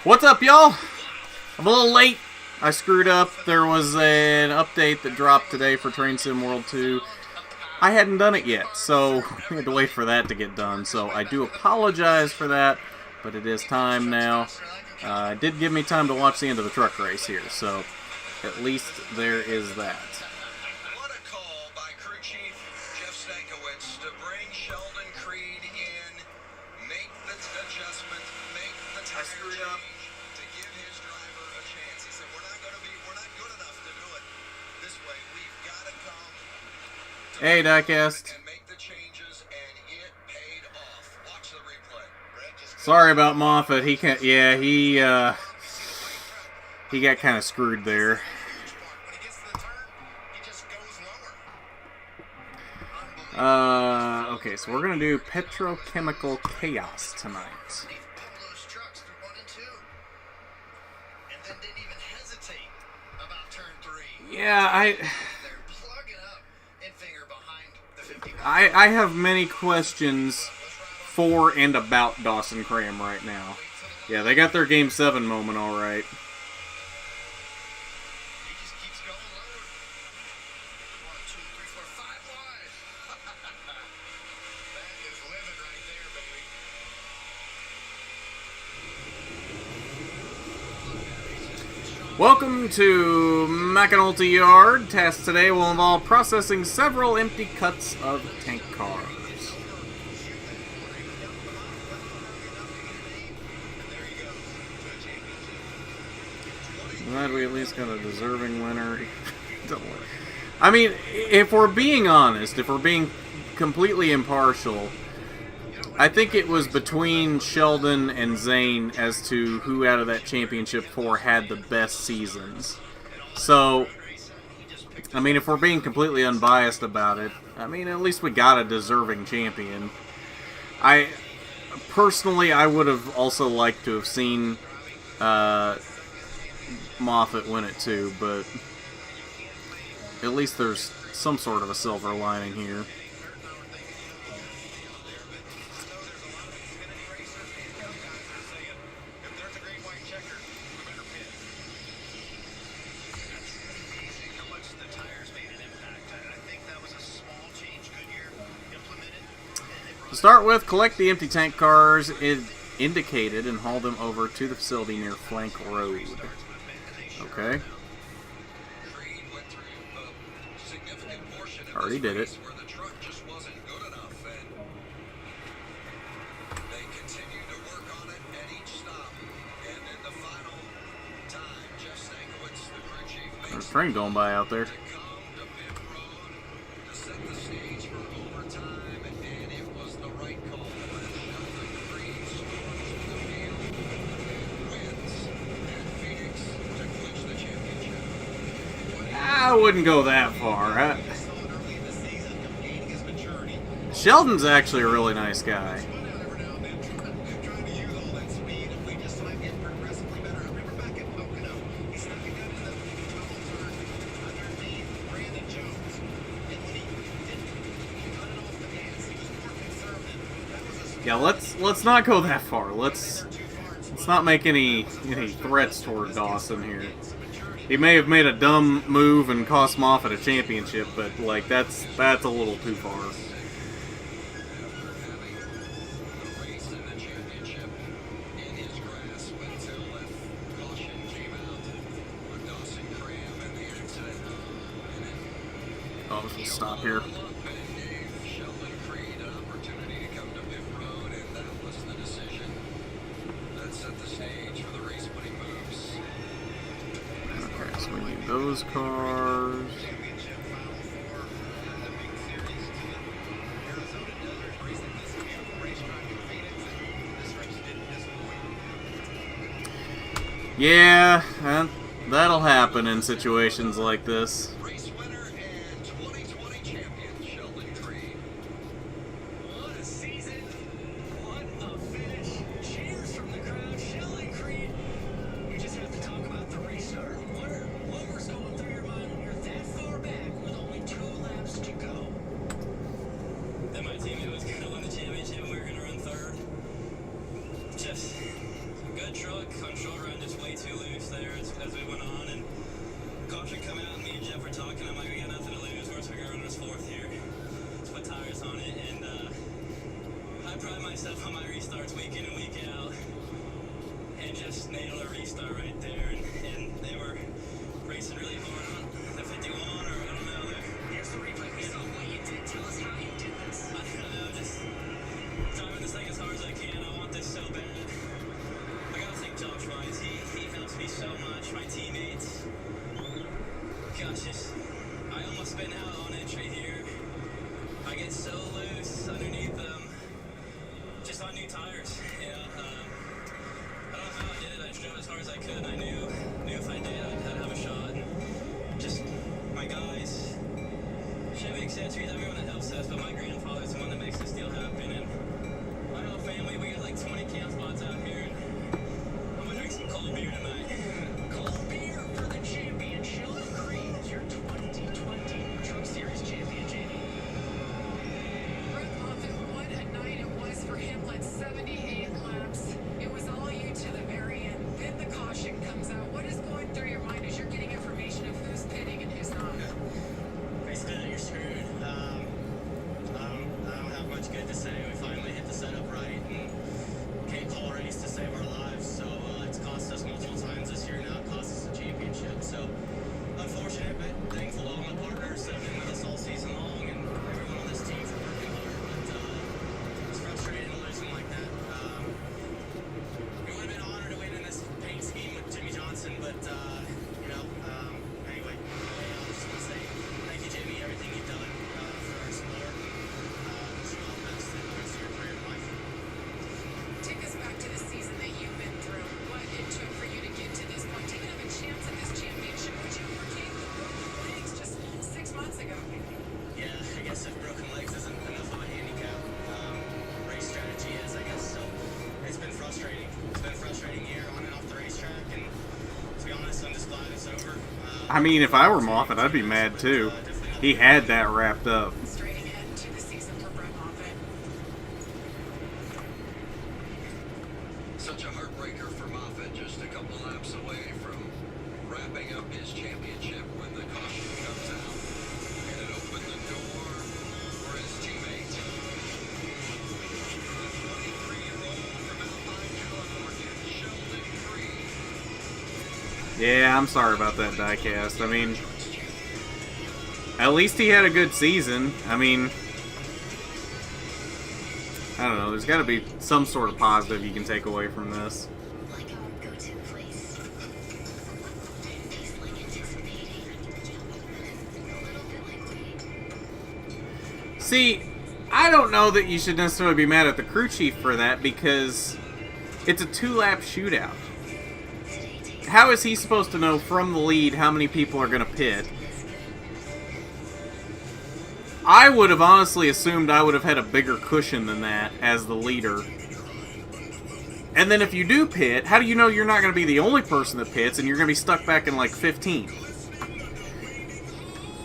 What's up, y'all? I'm a little late. I screwed up. There was an update that dropped today for Train Sim World 2. I hadn't done it yet, so we had to wait for that to get done. So I do apologize for that, but it is time now. It did give me time to watch the end of the truck race here, so at least there is that. What a call by crew chief Jeff Stankiewicz to bring Sheldon Creed in, make the adjustment, make the tire change to give his driver a chance. He said, we're not good enough to do it this way. We've got to come to Hey, Diecast. and make the changes, and it paid off. Watch the replay. Sorry about Moffat. He can't. Yeah, he got kind of screwed there. When he gets to the turn, he just goes lower. Okay, so we're gonna do Petrochemical Chaos tonight. Those trucks through 1 and 2, and then didn't even hesitate about turn 3. Yeah, They're plugging up and finger behind the 50. I have many questions for and about Dawson Cram right now. Yeah, they got their Game 7 moment all right. He just keeps going lower. 1, 2, 3, 4, 5 wide. That is living right there, baby. Welcome to Macanolti Yard. Task today will involve processing several empty cuts of tank cars. Glad we at least got a deserving winner. I mean, if we're being honest, if we're being completely impartial, I think it was between Sheldon and Zane as to who out of that championship 4 had the best seasons. So, I mean, if we're being completely unbiased about it, I mean, at least we got a deserving champion. Personally, I would have also liked to have seen Moffat win it too, but at least there's some sort of a silver lining here. To start with, collect the empty tank cars indicated and haul them over to the facility near Flank Road. Okay. Already did it. Where the truck just wasn't good enough, and they continued to work on it at each stop. And in the final time, Jeff Stankiewicz, the crew chief, There's makes a train going by out there. to come to pit road to set the stage for overtime, and it was the right call. Sheldon Creed storms the field, wins at Phoenix to clinch the championship. I wouldn't go that far. Early in the season, gaining his maturity. Sheldon's actually a really nice guy. Every now and then, trying to use all that speed, and we just saw him get progressively better. I remember back at Oakville, he snuck it down to the 12th turn underneath Brandon Jones, and when he didn't cut it off the gas, he was more conservative. That was a Yeah, let's not go that far. Let's too far. It's not make any threats toward Dawson here. He may have made a dumb move and cost Moffat a championship, but like that's a little too far. race in the championship in his grasp until that caution came out with Dawson Cram and the accident. And then Oh, we'll stop here. Ben gave Sheldon Creed an opportunity to come to pit road, and that was the decision that set the stage for the race winning moves. Okay, so we need those cars. Championship final four in the big series. Arizona Desert Racing, this beautiful racetrack in Phoenix, and this race didn't disappoint. Yeah, that'll happen in situations like this. Race winner and 2020 champion Sheldon Creed. What a season! What a finish! Cheers from the crowd. Sheldon Creed. We just have to talk about the restart. What was going through your mind when you're that far back with only 2 laps to go? That my teammate was going to win the championship and we were going to run third. Just a good truck on short we're talking, I'm like, we got nothing to lose. We're going to run us fourth here. Let's put tires on it. And I pride myself on my restarts week in and week out. And just nail a restart right there. And they were racing really hard on the 51 or I don't know. Here's the replay. We saw what you did. Tell us how you did this. I don't know, just driving this thing as hard as I can. I want this so bad. I gotta thank Josh Wise. He helps me so much. My teammates. Gosh, I almost spin out on entry here. I get so loose underneath them. Just on new tires. You know, I don't know how I did it. I just drove as hard as I could. I knew if I did, I'd have a shot. And just my guys, Chevy accessories, everyone that helps us. But my grandfather's the one that makes this deal happen. And my whole family, we got like 20 camp spots out here. And I'm gonna drink some cold beer tonight. Cold beer for the champion. Sheldon Creed is your 2020 Truck Series champion, Jamie. Brett Moffitt, what a night it was for him. Led 78 laps. It was all you to the very end. Then the caution comes out. What is going through your mind as you're getting information of who's pitting and who's not? Basically, you're screwed. I don't have much good to say. We finally hit the setup right and can't call a race to save our lives. So it's cost us multiple times this year now. It cost us a championship. So unfortunate, but thankful to all my partners that have been with us all season long and everyone on this team for working hard. But it's frustrating to lose them like that. We would have been honored to win in this paint scheme with Jimmy Johnson, but anyway, I just want to say thank you, Jimmy, everything you've done for our sport. Wish you all the best in the rest of your career in life. Take us back to the season that you've been through. What it took for you to get to this point. To even have a chance at this championship, which you overcame with broken legs just 6 months ago. Yeah, I guess if broken legs isn't enough of a handicap, race strategy is, I guess. So it's been frustrating. It's been a frustrating year on and off the racetrack, and to be honest, I'm just glad it's over. I mean, if I were Moffitt, I'd be mad too. He had that wrapped up. Straight ahead to the season for Brett Moffitt. Such a heartbreaker for Moffitt, just a couple laps away from wrapping up his championship when the caution comes out. And it opened the door for his teammate. The 23-year-old from Alpine, California, Sheldon Creed. Yeah, I'm sorry about that diecast. I mean, at least he had a good season. I mean, I don't know. There's got to be some sort of positive you can take away from this. Like our go-to place. Tastes like anticipating. A little bit like we. See, I don't know that you should necessarily be mad at the crew chief for that because it's a 2-lap shootout. How is he supposed to know from the lead how many people are going to pit? I would have honestly assumed I would have had a bigger cushion than that as the leader. And then if you do pit, how do you know you're not going to be the only person that pits and you're going to be stuck back in like 15?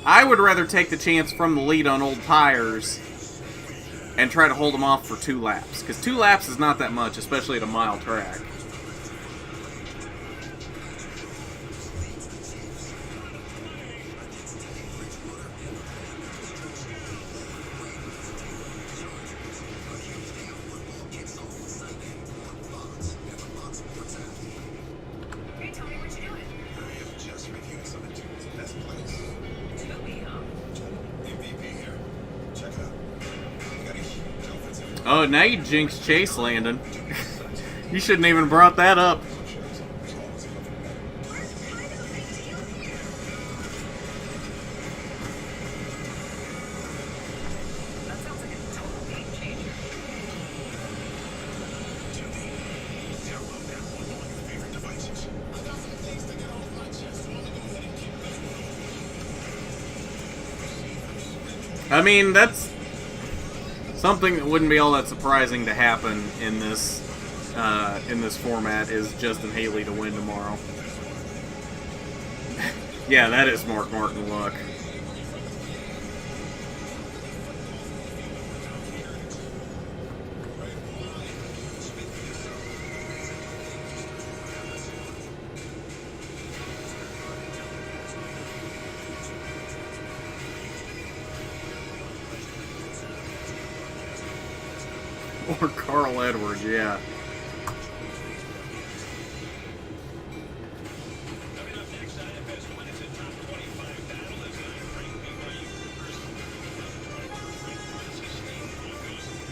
I would rather take the chance from the lead on old tires and try to hold them off for 2 laps. Because 2 laps is not that much, especially at a mile track. Hey, Tony, what you doing? I am just reviewing some of Tune's best plays. Tony, huh? MVP here. Check it out. We got a huge offensive. Oh, now you jinxed Chase, Landon. You shouldn't even brought that up. That sounds like a total game changer. Download that on all your favorite devices. I got some things to get off my chest. I'm gonna go ahead and keep this. I mean, that's something that wouldn't be all that surprising to happen in this format is Justin Haley to win tomorrow. Yeah, that is Mark Martin luck. Or Carl Edwards, yeah. Coming up next, IFS One is a top 25 battle as I rank BYU first.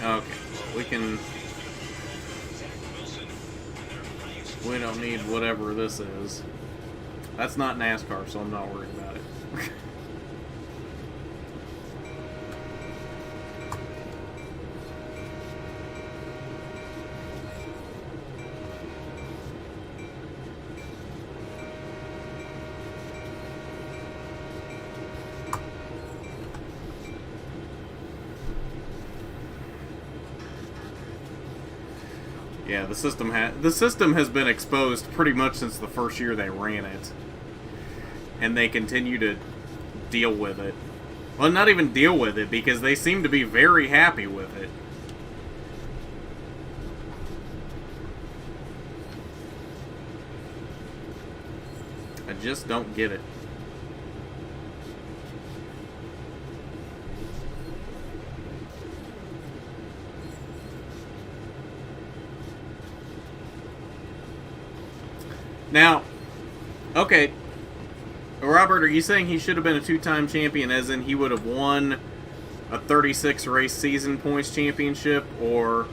Okay, well, we can... We don't need whatever this is. That's not NASCAR, so I'm not worried about it. Yeah, the system has been exposed pretty much since the first year they ran it, and they continue to deal with it. Well, not even deal with it, because they seem to be very happy with it. I just don't get it. Now, okay, Robert, are you saying he should have been a two-time champion, as in he would have won a 36-race season points championship, or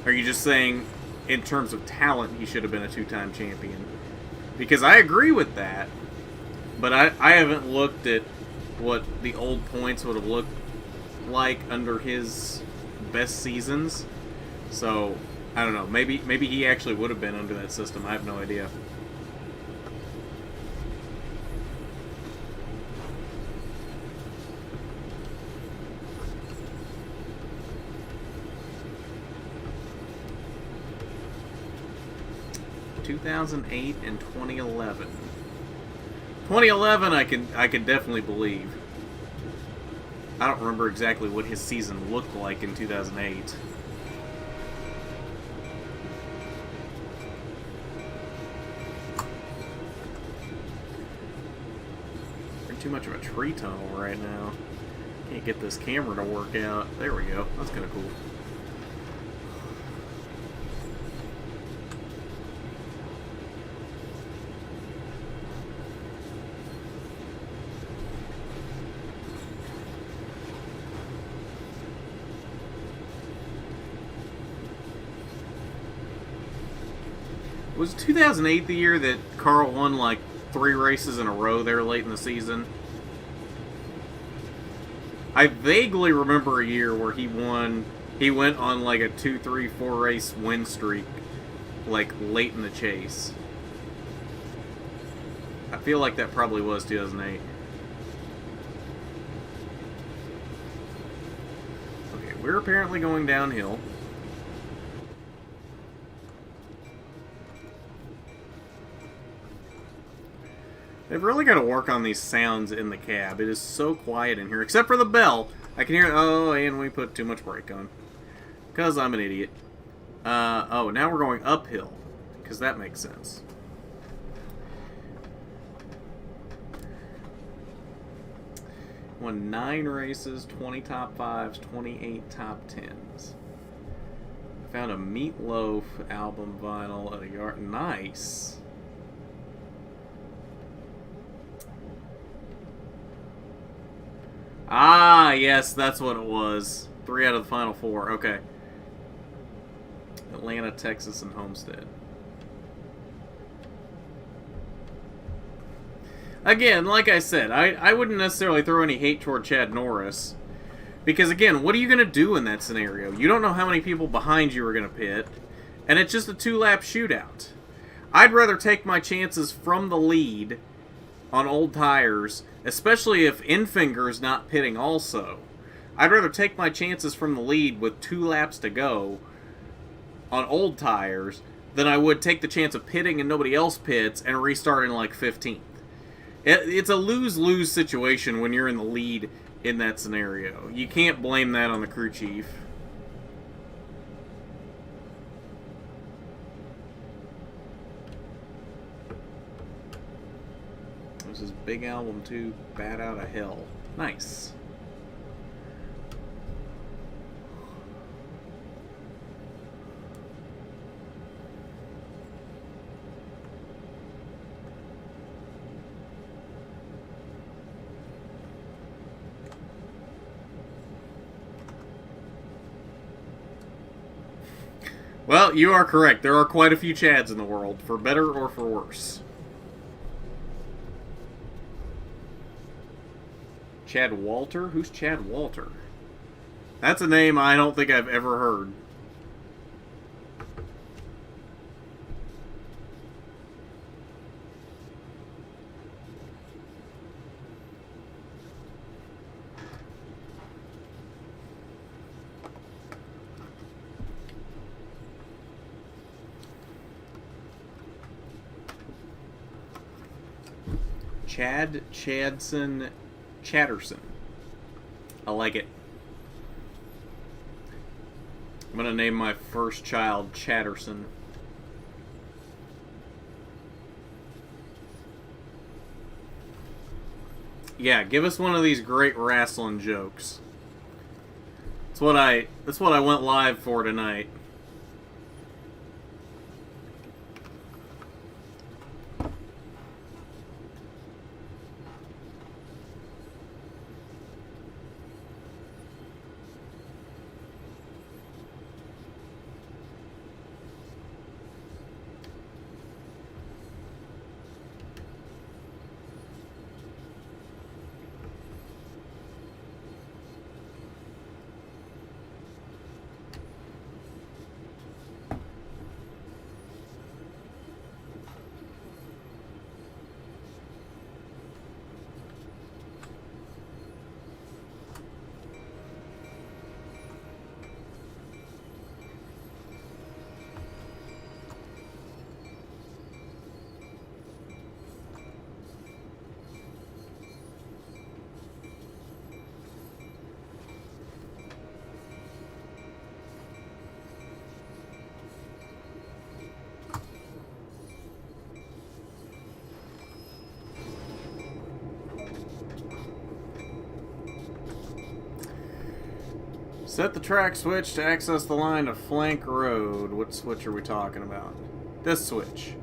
are you just saying in terms of talent he should have been a two-time champion? Because I agree with that, but I haven't looked at what the old points would have looked like under his best seasons, so I don't know. Maybe he actually would have been under that system. I have no idea. ...2008 and 2011. 2011 I can definitely believe. I don't remember exactly what his season looked like in 2008. We're in too much of a tree tunnel right now. Can't get this camera to work out. There we go. That's kind of cool. Was 2008 the year that Carl won like 3 races in a row there late in the season? I vaguely remember a year where he went on like a 2, 3, 4 race win streak like late in the chase. I feel like that probably was 2008. Okay, we're apparently going downhill. They've really got to work on these sounds in the cab. It is so quiet in here, except for the bell. I can hear it. Oh, and we put too much brake on. Because I'm an idiot. Oh, now we're going uphill. Because that makes sense. Won 9 races, 20 top 5s, 28 top 10s. Found a Meatloaf album vinyl at a yard. Nice. Ah, yes, that's what it was. 3 out of the final 4. Okay. Atlanta, Texas, and Homestead. Again, like I said, I wouldn't necessarily throw any hate toward Chad Norris. Because, again, what are you going to do in that scenario? You don't know how many people behind you are going to pit. And it's just a 2-lap shootout. I'd rather take my chances from the lead on old tires, especially if Infinger's not pitting also. I'd rather take my chances from the lead with 2 laps to go on old tires than I would take the chance of pitting and nobody else pits and restarting like 15th. It's a lose-lose situation when you're in the lead in that scenario. You can't blame that on the crew chief. This is Big Album 2, Bat Out of Hell. Nice. Well, you are correct. There are quite a few Chads in the world, for better or for worse. Chad Walter? Who's Chad Walter? That's a name I don't think I've ever heard. Chad Chadson Chatterson. I like it. I'm gonna name my first child Chatterson. Yeah, give us one of these great wrestling jokes. That's what I went live for tonight. Set the track switch to access the line of Flank Road. What switch are we talking about? This switch.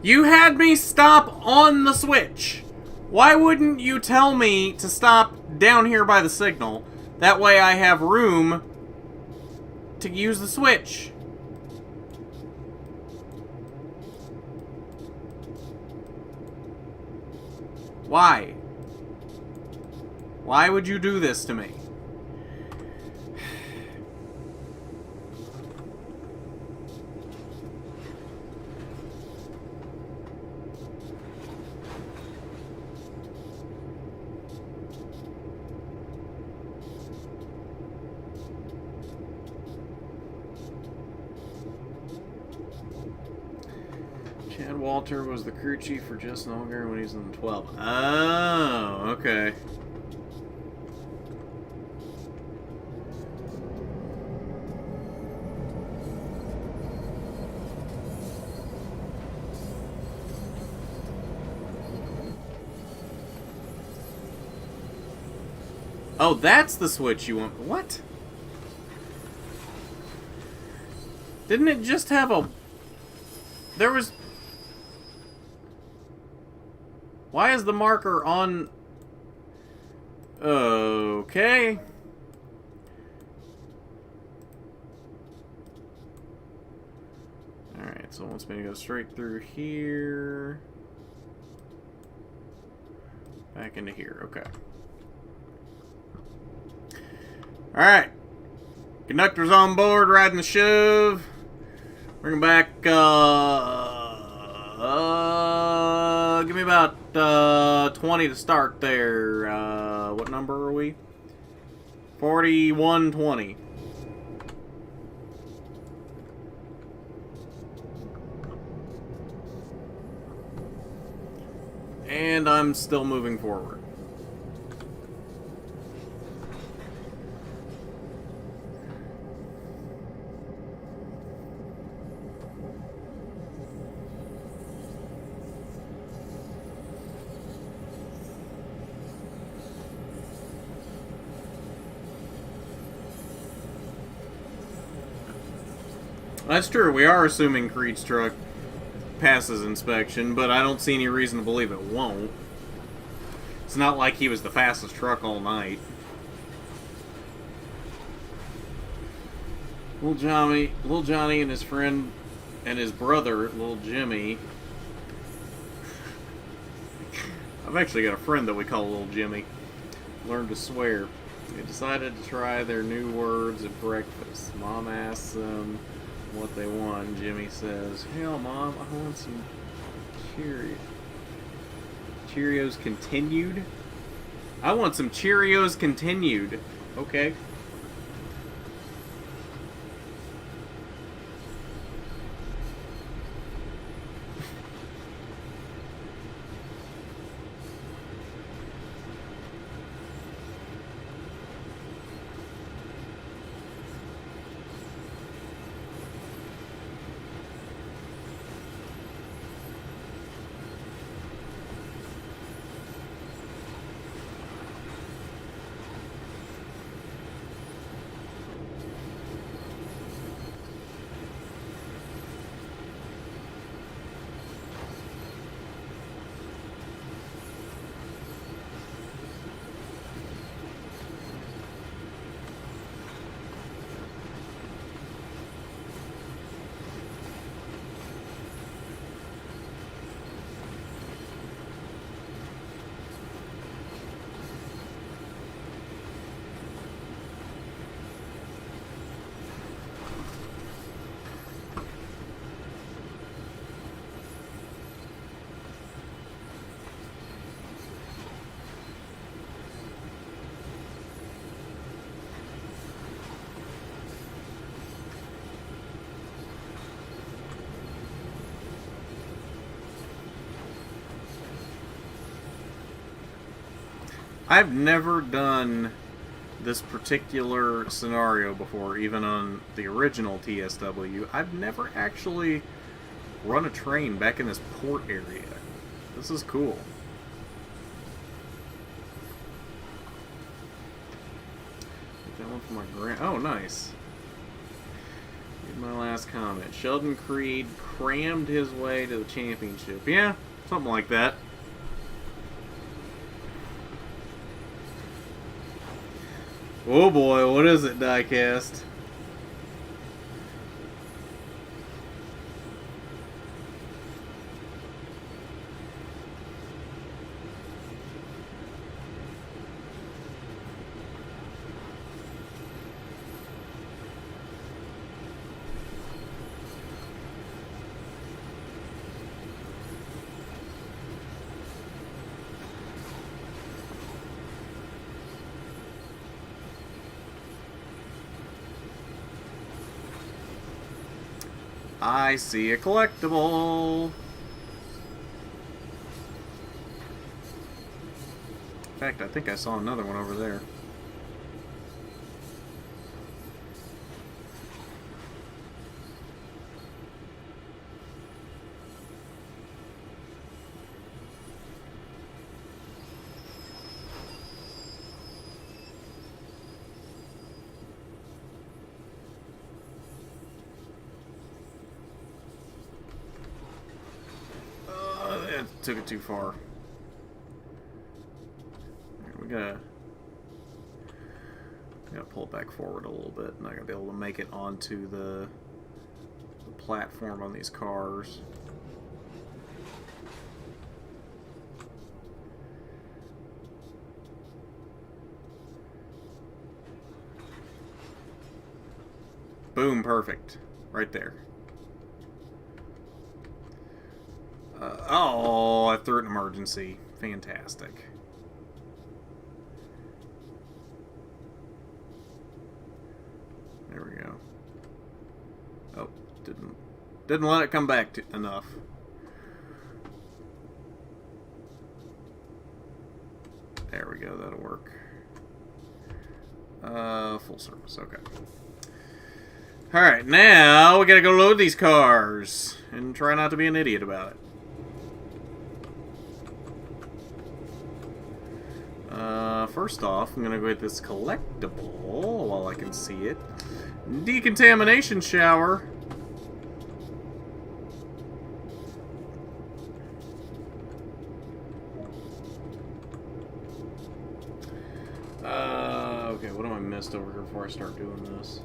You had me stop on the switch. Why wouldn't you tell me to stop down here by the signal? That way I have room to use the switch. Why? Why would you do this to me? Chad Walter was the crew chief for Justin Allgaier when he was in the 12. Oh, okay. Oh, that's the switch you want. What? Didn't it just have a... There was... Why is the marker on... Okay. Alright, so it wants me to go straight through here. Back into here, okay. Alright. Conductor's on board, riding the shove. Bring him back, give me about 20 to start there. What number are we? 4120. And I'm still moving forward. That's true. We are assuming Creed's truck passes inspection, but I don't see any reason to believe it won't. It's not like he was the fastest truck all night. Little Johnny and his friend and his brother, little Jimmy. I've actually got a friend that we call little Jimmy. Learned to swear. They decided to try their new words at breakfast. Mom asks them what they want, and Jimmy says, "Hell, Mom, I want some Cheerios continued." I want some Cheerios continued. Okay. I've never done this particular scenario before, even on the original TSW. I've never actually run a train back in this port area. This is cool. Get that one for my oh, nice. Here's my last comment. Sheldon Creed crammed his way to the championship. Yeah, something like that. Oh boy, what is it, Diecast? I see a collectible. In fact, I think I saw another one over there. Took it too far. We gotta pull it back forward a little bit. Not gonna be able to make it onto the platform on these cars. Boom, perfect. Right there. Oh, I threw it in emergency. Fantastic. There we go. Oh, didn't let it come back enough. There we go. That'll work. Full service. Okay. All right, now we gotta go load these cars and try not to be an idiot about it. First off, I'm gonna go get this collectible while I can see it. Decontamination shower. Okay, what have I missed over here before I start doing this?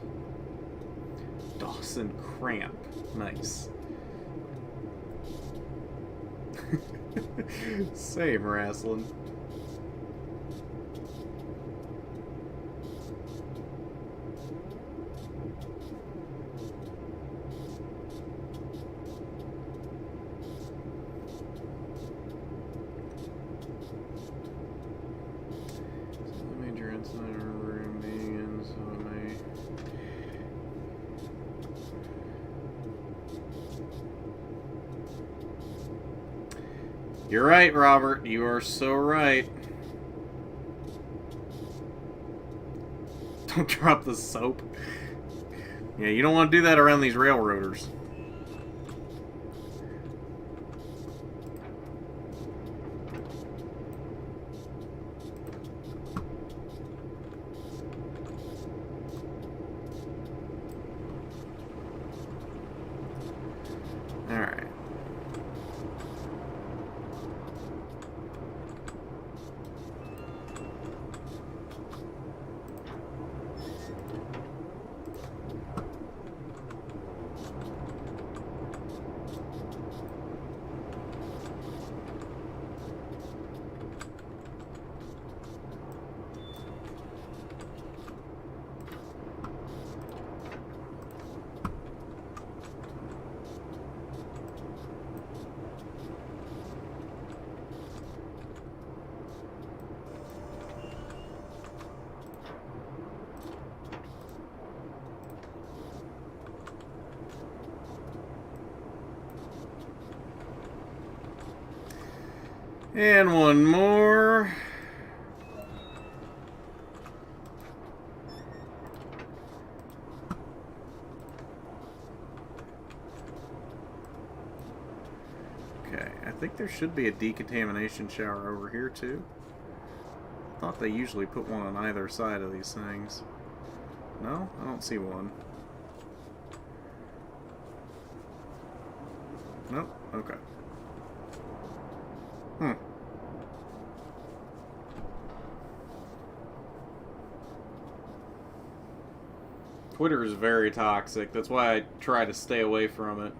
coughs and cramp. Nice. Same wrestling. Major incident or room being in, so it may. You're right, Robert. You are so right. Don't drop the soap. Yeah, you don't want to do that around these railroaders. Alright. And one more. Okay, I think there should be a decontamination shower over here too. I thought they usually put one on either side of these things. No, I don't see one. Nope, okay. Twitter is very toxic. That's why I try to stay away from it.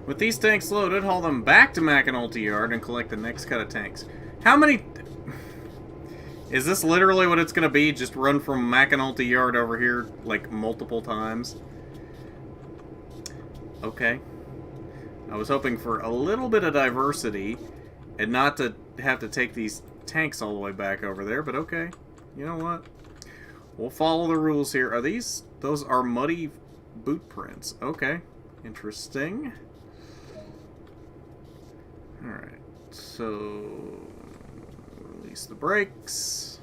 With these tanks loaded, haul them back to McAnulty Yard and collect the next cut of tanks. How many... Is this literally what it's going to be? Just run from McAnulty Yard over here, like, multiple times? Okay. I was hoping for a little bit of diversity and not to have to take these tanks all the way back over there, but okay. You know what? We'll follow the rules here. Are these... Those are muddy boot prints. Okay. Interesting. Alright, so release the brakes.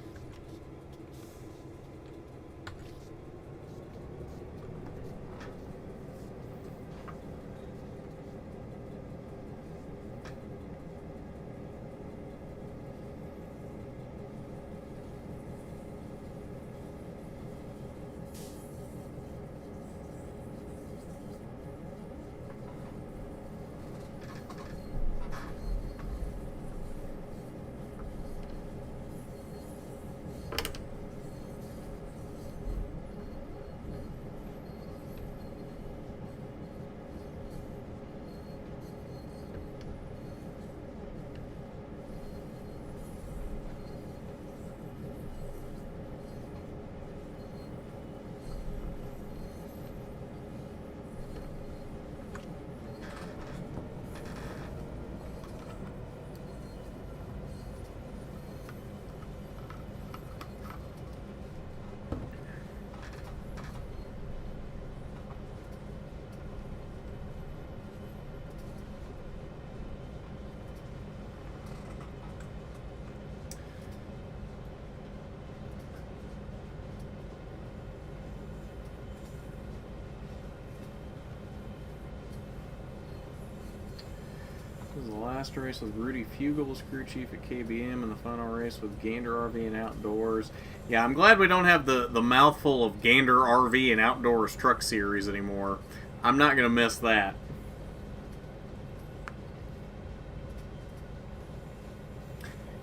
The last race with Rudy Fugel's crew chief at KBM, and the final race with Gander RV and Outdoors. Yeah, I'm glad we don't have the mouthful of Gander RV and Outdoors Truck Series anymore. I'm not going to miss that.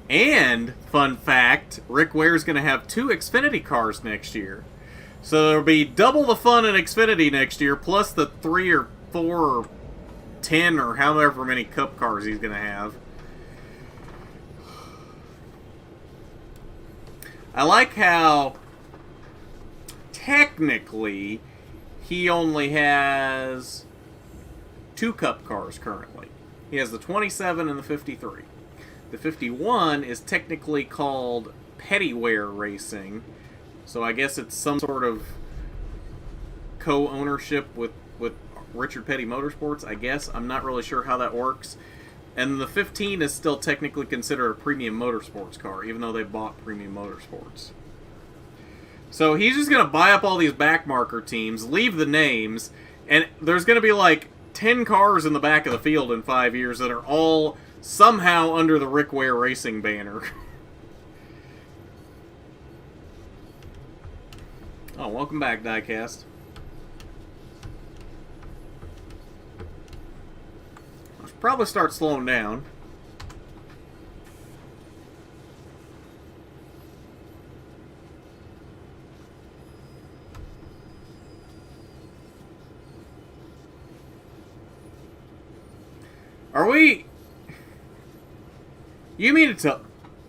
And, fun fact, Rick Ware's going to have 2 Xfinity cars next year. So there'll be double the fun in Xfinity next year, plus the 3 or 4 or 10 or however many Cup cars he's going to have. I like how technically he only has 2 Cup cars currently. He has the 27 and the 53. The 51 is technically called Pettyware Racing, so I guess it's some sort of co-ownership with Richard Petty Motorsports, I guess. I'm not really sure how that works. And the 15 is still technically considered a premium motorsports car, even though they bought Premium Motorsports. So he's just going to buy up all these backmarker teams, leave the names, and there's going to be like 10 cars in the back of the field in 5 years that are all somehow under the Rick Ware Racing banner. Oh, welcome back, Diecast. I should probably start slowing down. Are we... You mean to tell...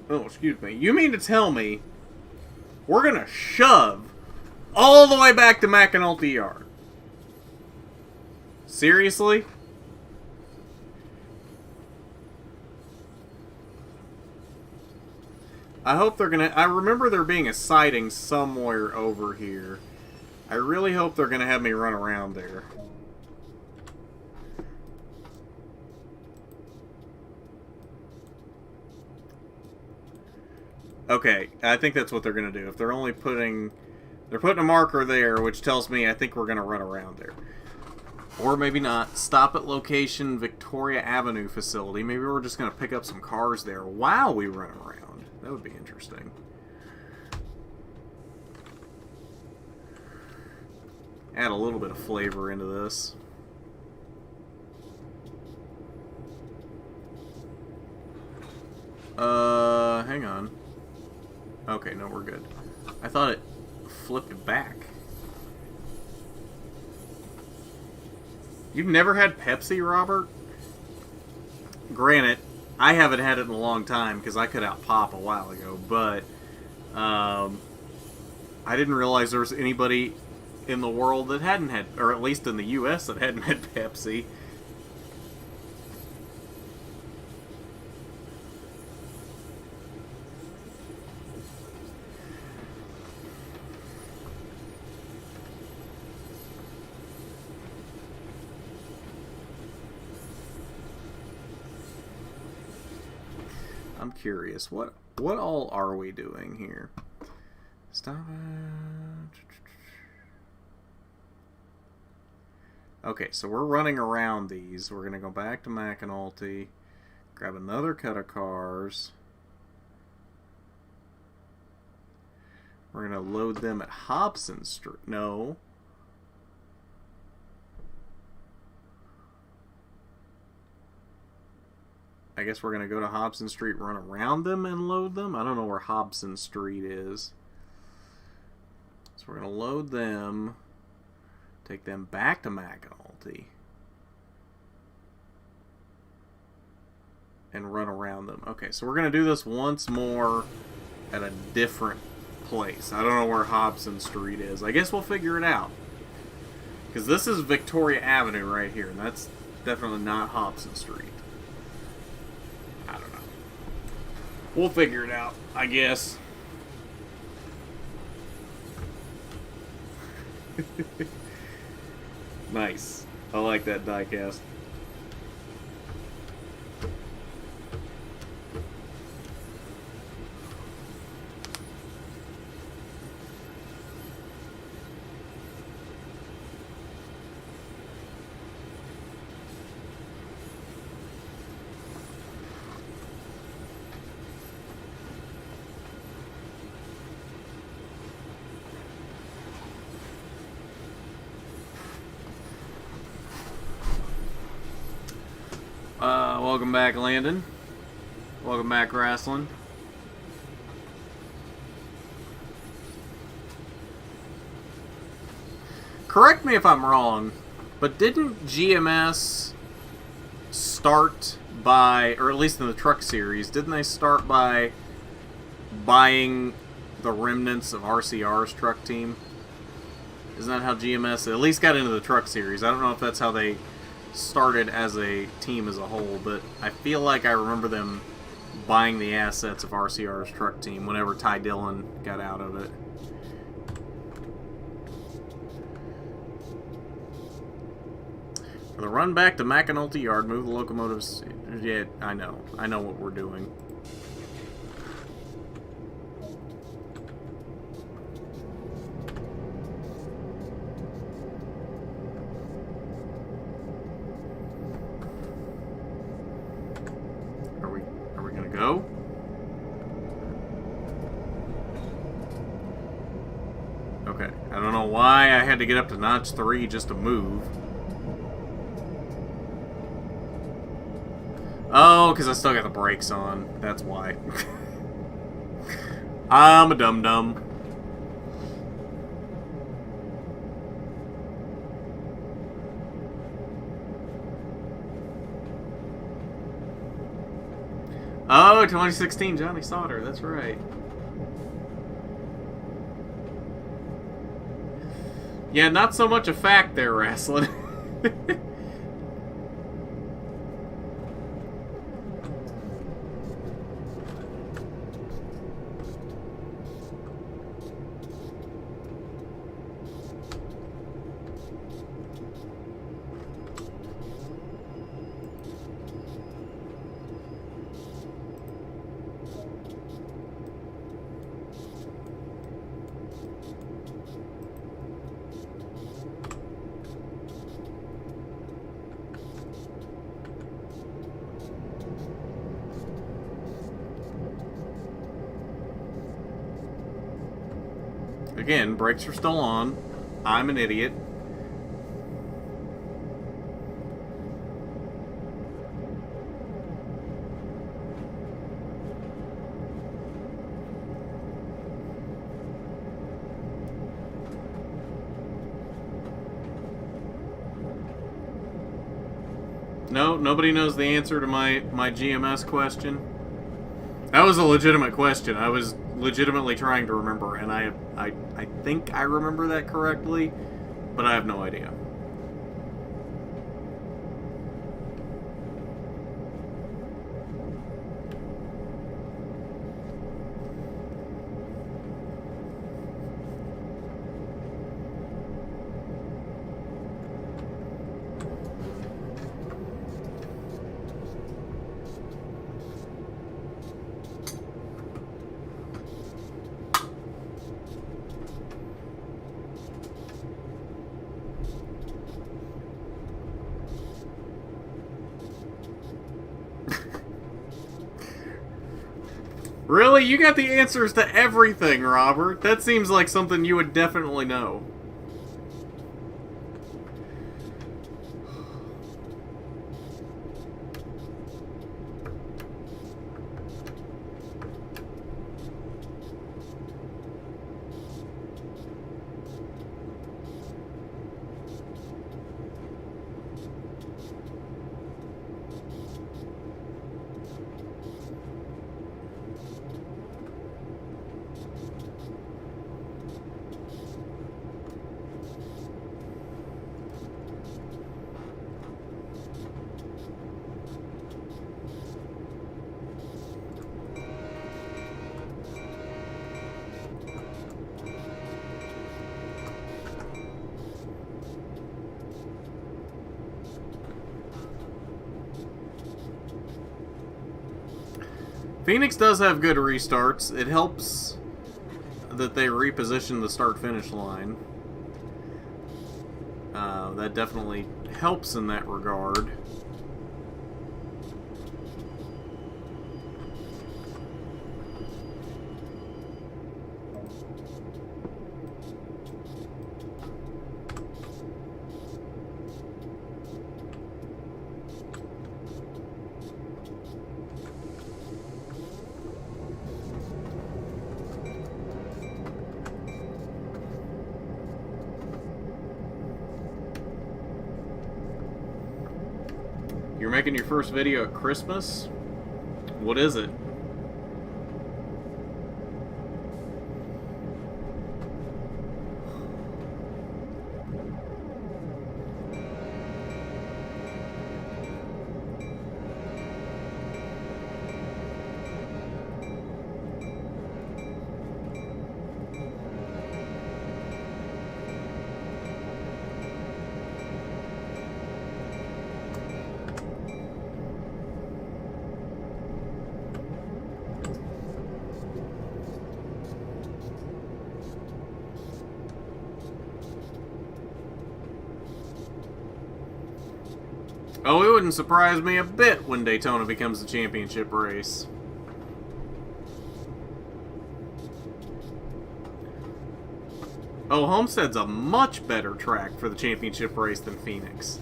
Oh, excuse me. You mean to tell me we're going to shove all the way back to McAnulty Yard? Seriously? I hope they're going to... I remember there being a siding somewhere over here. I really hope they're going to have me run around there. Okay, I think that's what they're going to do. If they're only putting... They're putting a marker there, which tells me I think we're going to run around there. Or maybe not. Stop at location Victoria Avenue facility. Maybe we're just going to pick up some cars there while we run around. That would be interesting. Add a little bit of flavor into this. Hang on. Okay, no, we're good. I thought it flipped back. You've never had Pepsi, Robert? Granted, I haven't had it in a long time because I cut out pop a while ago, but I didn't realize there was anybody in the world that hadn't had, or at least in the U.S. that hadn't had Pepsi. I'm curious, what all are we doing here? Stop it. Okay, so we're running around these. We're going to go back to McAnulty, grab another cut of cars. We're going to load them at Hobson Street. No. I guess we're going to go to Hobson Street, run around them, and load them? I don't know where Hobson Street is. So we're going to load them, take them back to McAnulty, and run around them. Okay, so we're going to do this once more at a different place. I don't know where Hobson Street is. I guess we'll figure it out. Because this is Victoria Avenue right here, and that's definitely not Hobson Street. I don't know. We'll figure it out, I guess. Nice. I like that diecast. Welcome back, Landon. Welcome back, Wrestling. Correct me if I'm wrong, but didn't GMS start by, or at least in the truck series, didn't they start by buying the remnants of RCR's truck team? Isn't that how GMS at least got into the truck series? I don't know if that's how they started as a team as a whole, but I feel like I remember them buying the assets of RCR's truck team whenever Ty Dillon got out of it. For the run back to McAnulty Yard, move the locomotives. Yeah, I know what we're doing. Are we gonna go? Okay, I don't know why I had to get up to notch 3 just to move. Oh, because I still got the brakes on. That's why. I'm a dum-dum. Oh, 2016 Johnny Sauter. That's right. Yeah, not so much a fact there, Wrestling. Again, brakes are still on. I'm an idiot. No, nobody knows the answer to my GMS question. That was a legitimate question. I was legitimately trying to remember, and I think I remember that correctly, but I have no idea. Really? You got the answers to everything, Robert. That seems like something you would definitely know. Phoenix does have good restarts. It helps that they reposition the start-finish line. That definitely helps in that regard. You're making your first video at Christmas? What is it? Oh, it wouldn't surprise me a bit when Daytona becomes the championship race. Oh, Homestead's a much better track for the championship race than Phoenix.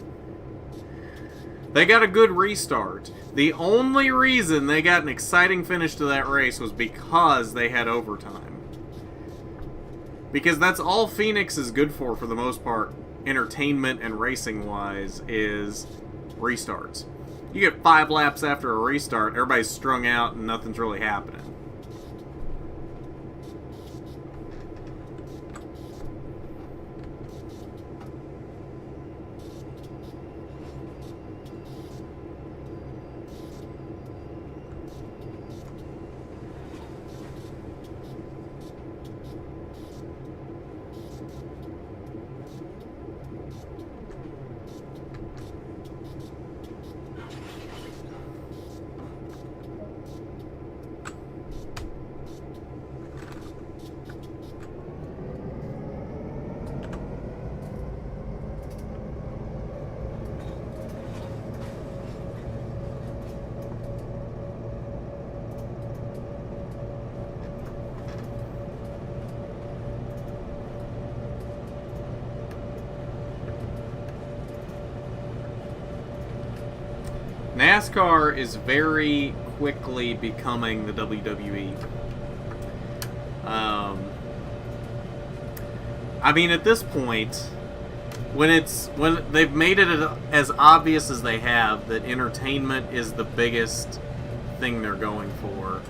They got a good restart. The only reason they got an exciting finish to that race was because they had overtime. Because that's all Phoenix is good for the most part, entertainment and racing-wise, is restarts. You get 5 laps after a restart, everybody's strung out and nothing's really happening. NASCAR is very quickly becoming the WWE. I mean, at this point, when they've made it as obvious as they have that entertainment is the biggest thing they're going for,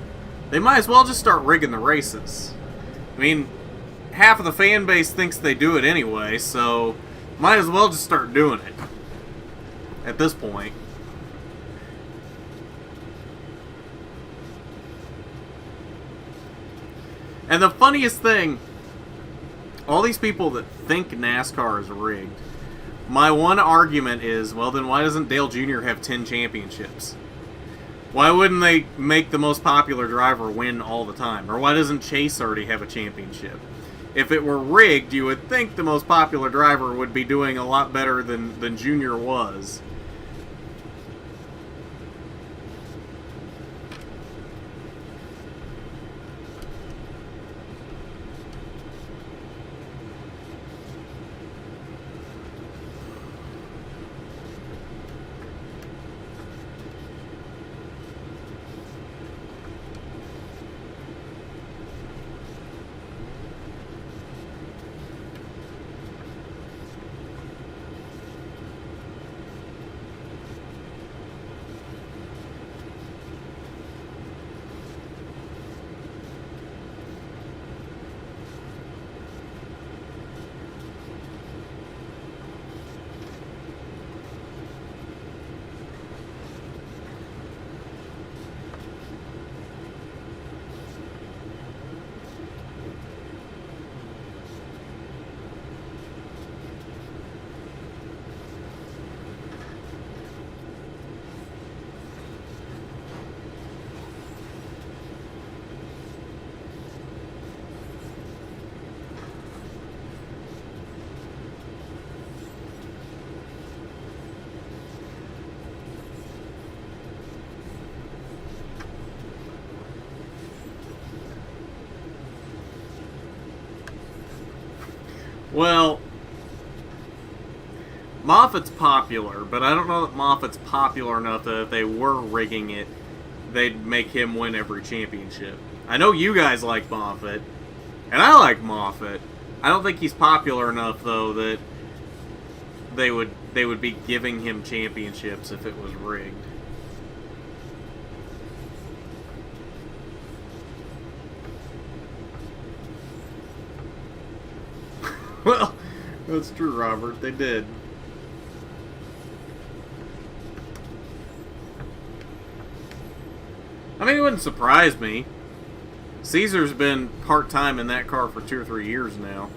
they might as well just start rigging the races. I mean, half of the fan base thinks they do it anyway, so might as well just start doing it at this point. And the funniest thing, all these people that think NASCAR is rigged, my one argument is, well, then why doesn't Dale Jr. have 10 championships? Why wouldn't they make the most popular driver win all the time? Or why doesn't Chase already have a championship? If it were rigged, you would think the most popular driver would be doing a lot better than Jr. was. Well, Moffat's popular, but I don't know that Moffat's popular enough that if they were rigging it, they'd make him win every championship. I know you guys like Moffat, and I like Moffat. I don't think he's popular enough, though, that they would be giving him championships if it was rigged. Well, that's true, Robert. They did. I mean, it wouldn't surprise me. Caesar's been part-time in that car for 2 or 3 years now.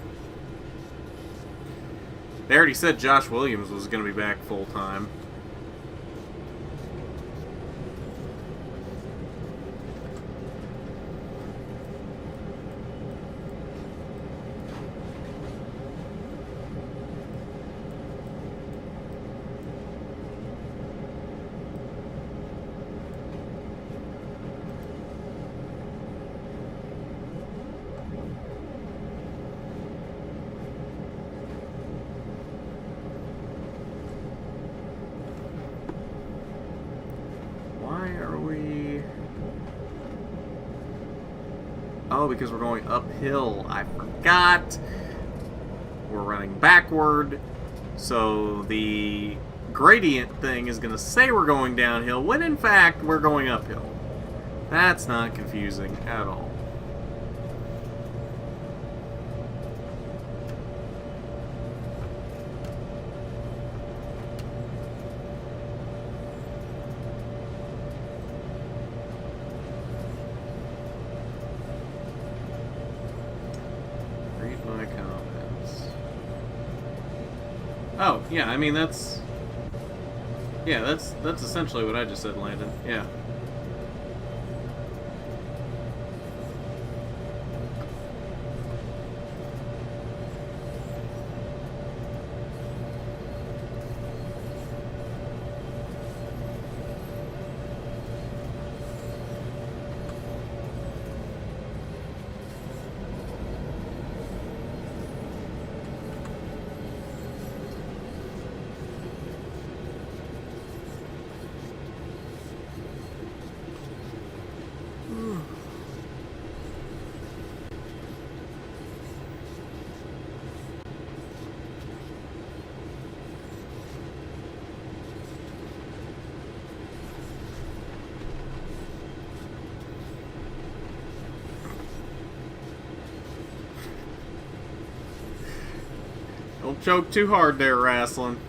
They already said Josh Williams was going to be back full-time. Oh, because we're going uphill. I forgot. We're running backward. So the gradient thing is going to say we're going downhill when in fact we're going uphill. That's not confusing at all. Oh, yeah, I mean, that's essentially what I just said, Landon. Yeah. Don't choke too hard there, Wrestling.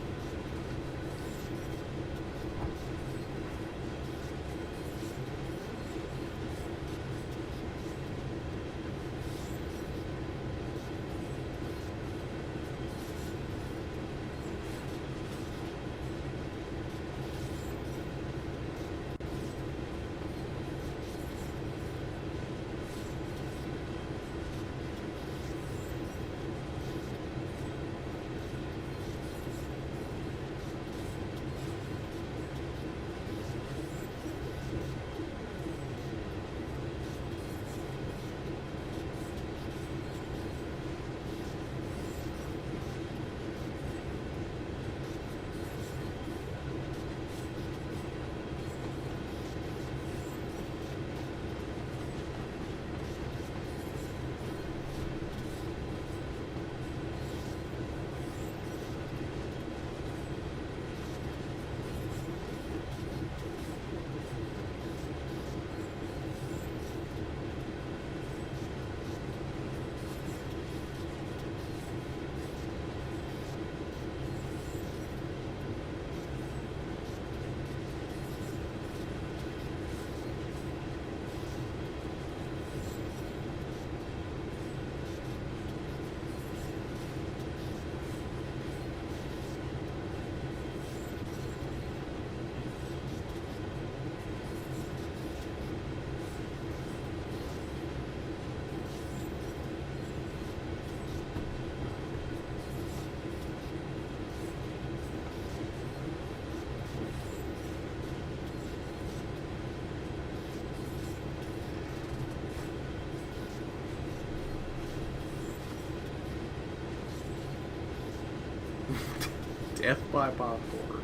Death by popcorn.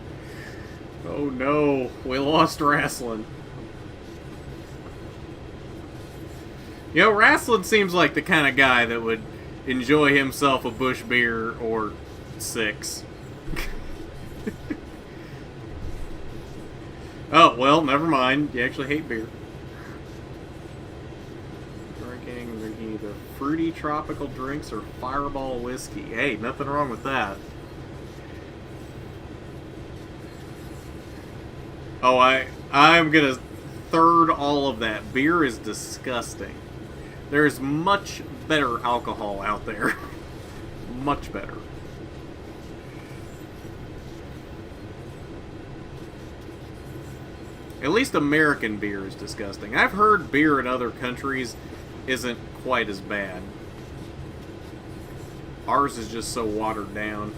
Oh no, we lost Wrestling. You know, Wrestling seems like the kind of guy that would enjoy himself a Busch beer or 6. Oh, well, never mind. You actually hate beer. Drinking either fruity tropical drinks or Fireball whiskey. Hey, nothing wrong with that. Oh, I'm gonna third all of that. Beer is disgusting. There's much better alcohol out there. Much better. At least American beer is disgusting. I've heard beer in other countries isn't quite as bad. Ours is just so watered down.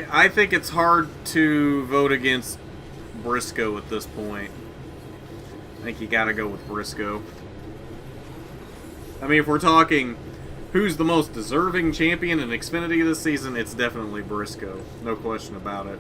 I think it's hard to vote against Briscoe at this point. I think you gotta go with Briscoe. I mean, if we're talking who's the most deserving champion in Xfinity this season, it's definitely Briscoe. No question about it.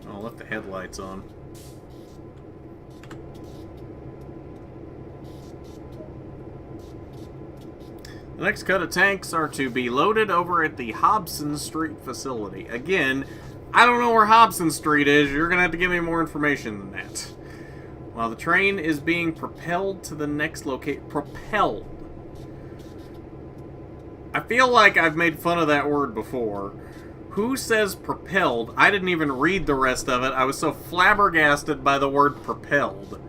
I'll left the headlights on. The next cut of tanks are to be loaded over at the Hobson Street facility. Again, I don't know where Hobson Street is. You're going to have to give me more information than that. While the train is being propelled to the next location. Propelled. I feel like I've made fun of that word before. Who says propelled? I didn't even read the rest of it. I was so flabbergasted by the word propelled.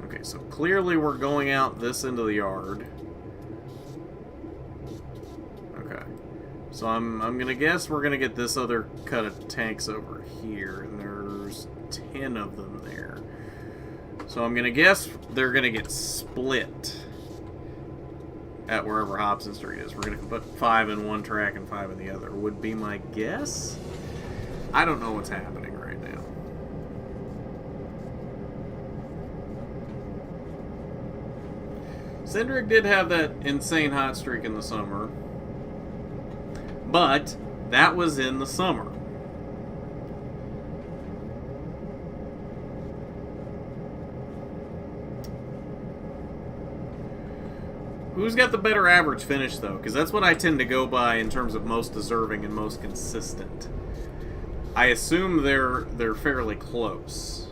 Okay, so clearly we're going out this into the yard. Okay. So I'm gonna guess we're gonna get this other cut of tanks over here. And there's 10 of them there. So I'm gonna guess they're gonna get split at wherever Hobson Street is. We're going to put 5 in one track and 5 in the other, would be my guess. I don't know what's happening right now. Cindric did have that insane hot streak in the summer, but that was in the summer. Who's got the better average finish, though? Because that's what I tend to go by in terms of most deserving and most consistent. I assume they're fairly close.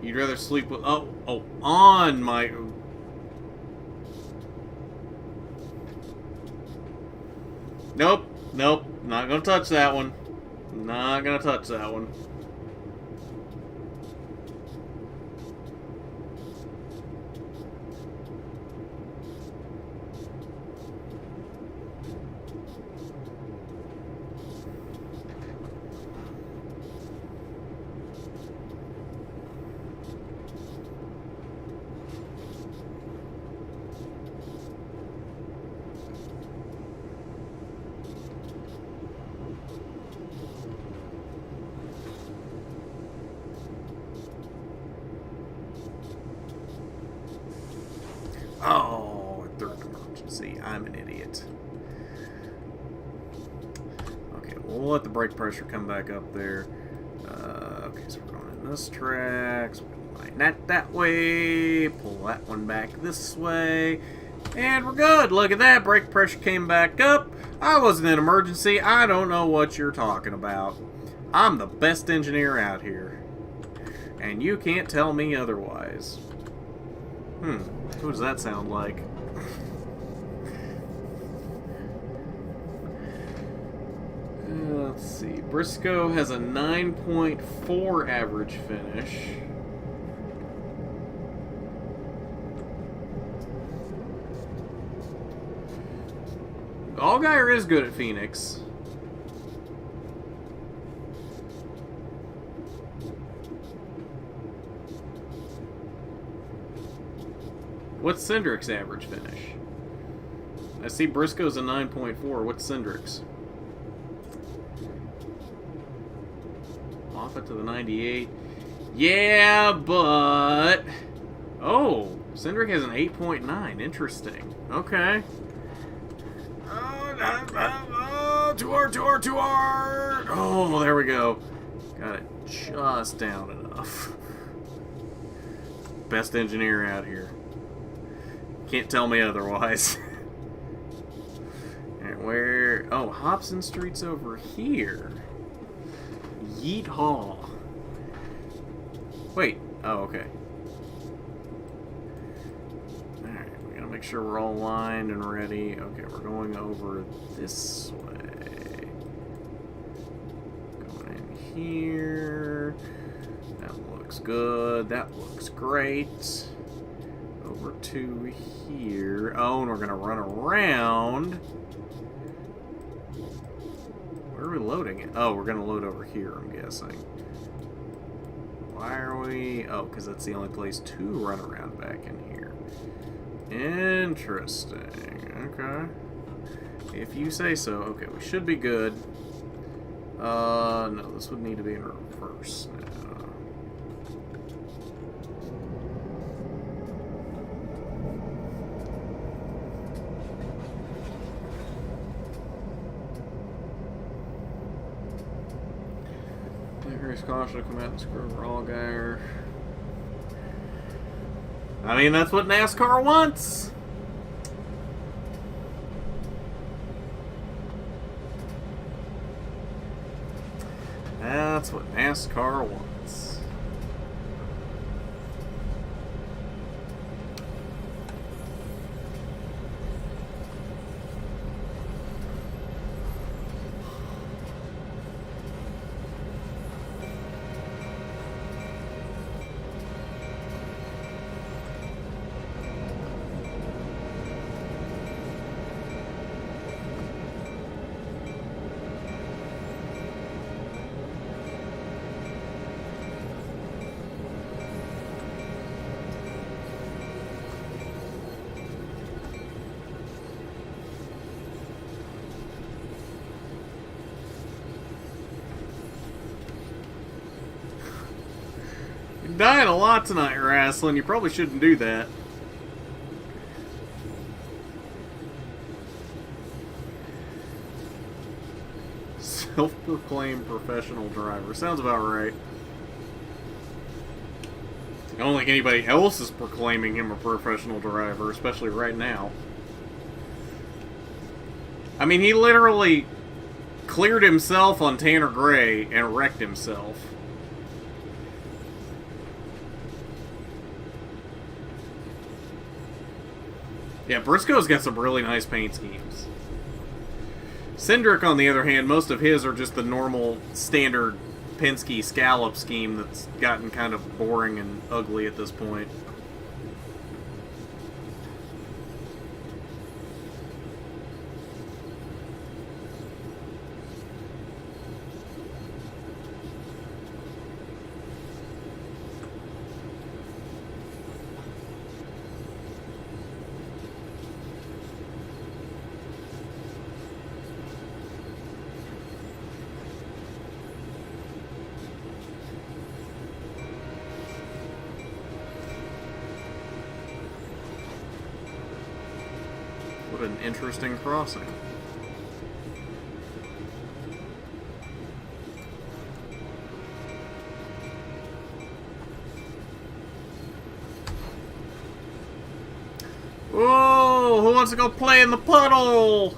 You'd rather sleep with... Oh, on my... Nope, not gonna touch that one. Not gonna touch that one. Oh, third emergency. I'm an idiot. Okay, we'll let the brake pressure come back up there. Okay, so we're going in this track. So we're going that way. Pull that one back this way. And we're good. Look at that. Brake pressure came back up. I wasn't in emergency. I don't know what you're talking about. I'm the best engineer out here. And you can't tell me otherwise. Who does that sound like? Let's see. Briscoe has a 9.4 average finish. Allgaier is good at Phoenix. What's Cindric's average finish? I see Briscoe's a 9.4. What's Cindric's? Off it to the 98. Yeah, but... Oh, Cindric has an 8.9. Interesting. Okay. Too hard. Oh, there we go. Got it just down enough. Best engineer out here. Can't tell me otherwise. And where... Oh, Hobson Street's over here. Yeet Haw. Wait. Oh, okay. Alright, we gotta make sure we're all lined and ready. Okay, we're going over this way. Going in here. That looks good. That looks great. Over to here. Oh, and we're gonna run around. Where are we loading it? Oh, we're gonna load over here, I'm guessing. Why are we... Oh, because that's the only place to run around back in here. Interesting. Okay. If you say so. Okay, we should be good. No, this would need to be in reverse now. Caution to come out and screw over Allgaier. I mean, that's what NASCAR wants. That's what NASCAR wants. You're dying a lot tonight, Wrestling. You probably shouldn't do that. Self-proclaimed professional driver. Sounds about right. I don't think anybody else is proclaiming him a professional driver, especially right now. I mean, he literally cleared himself on Tanner Gray and wrecked himself. Yeah, Briscoe's got some really nice paint schemes. Cindric, on the other hand, most of his are just the normal, standard Penske scallop scheme that's gotten kind of boring and ugly at this point. What an interesting crossing. Whoa, wants to go play in the puddle.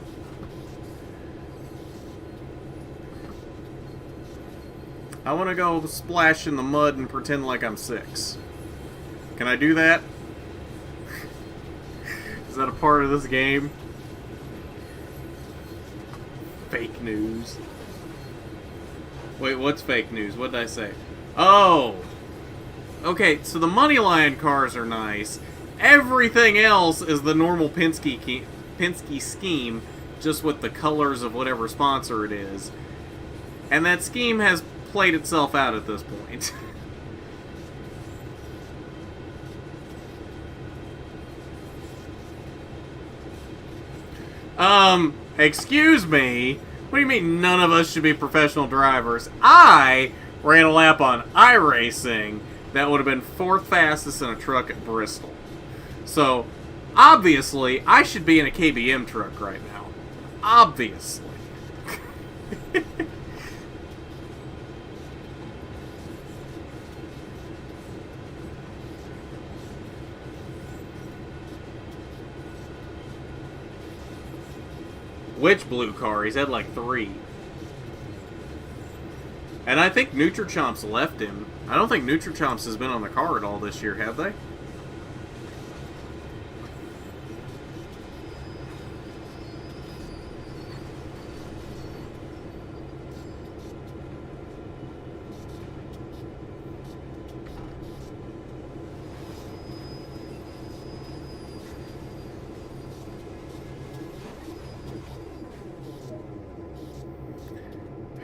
I want to go splash in the mud and pretend like I'm 6. Can I do that? Is that a part of this game? Fake news. Wait, what's fake news? What did I say? Oh! Okay, so the Moneyline cars are nice. Everything else is the normal Penske scheme, just with the colors of whatever sponsor it is. And that scheme has played itself out at this point. Excuse me? What do you mean none of us should be professional drivers? I ran a lap on iRacing that would have been 4th fastest in a truck at Bristol. So, obviously, I should be in a KBM truck right now. Obviously. Which blue car? He's had like 3. And I think NutriChomps left him. I don't think NutriChomps has been on the car at all this year, have they?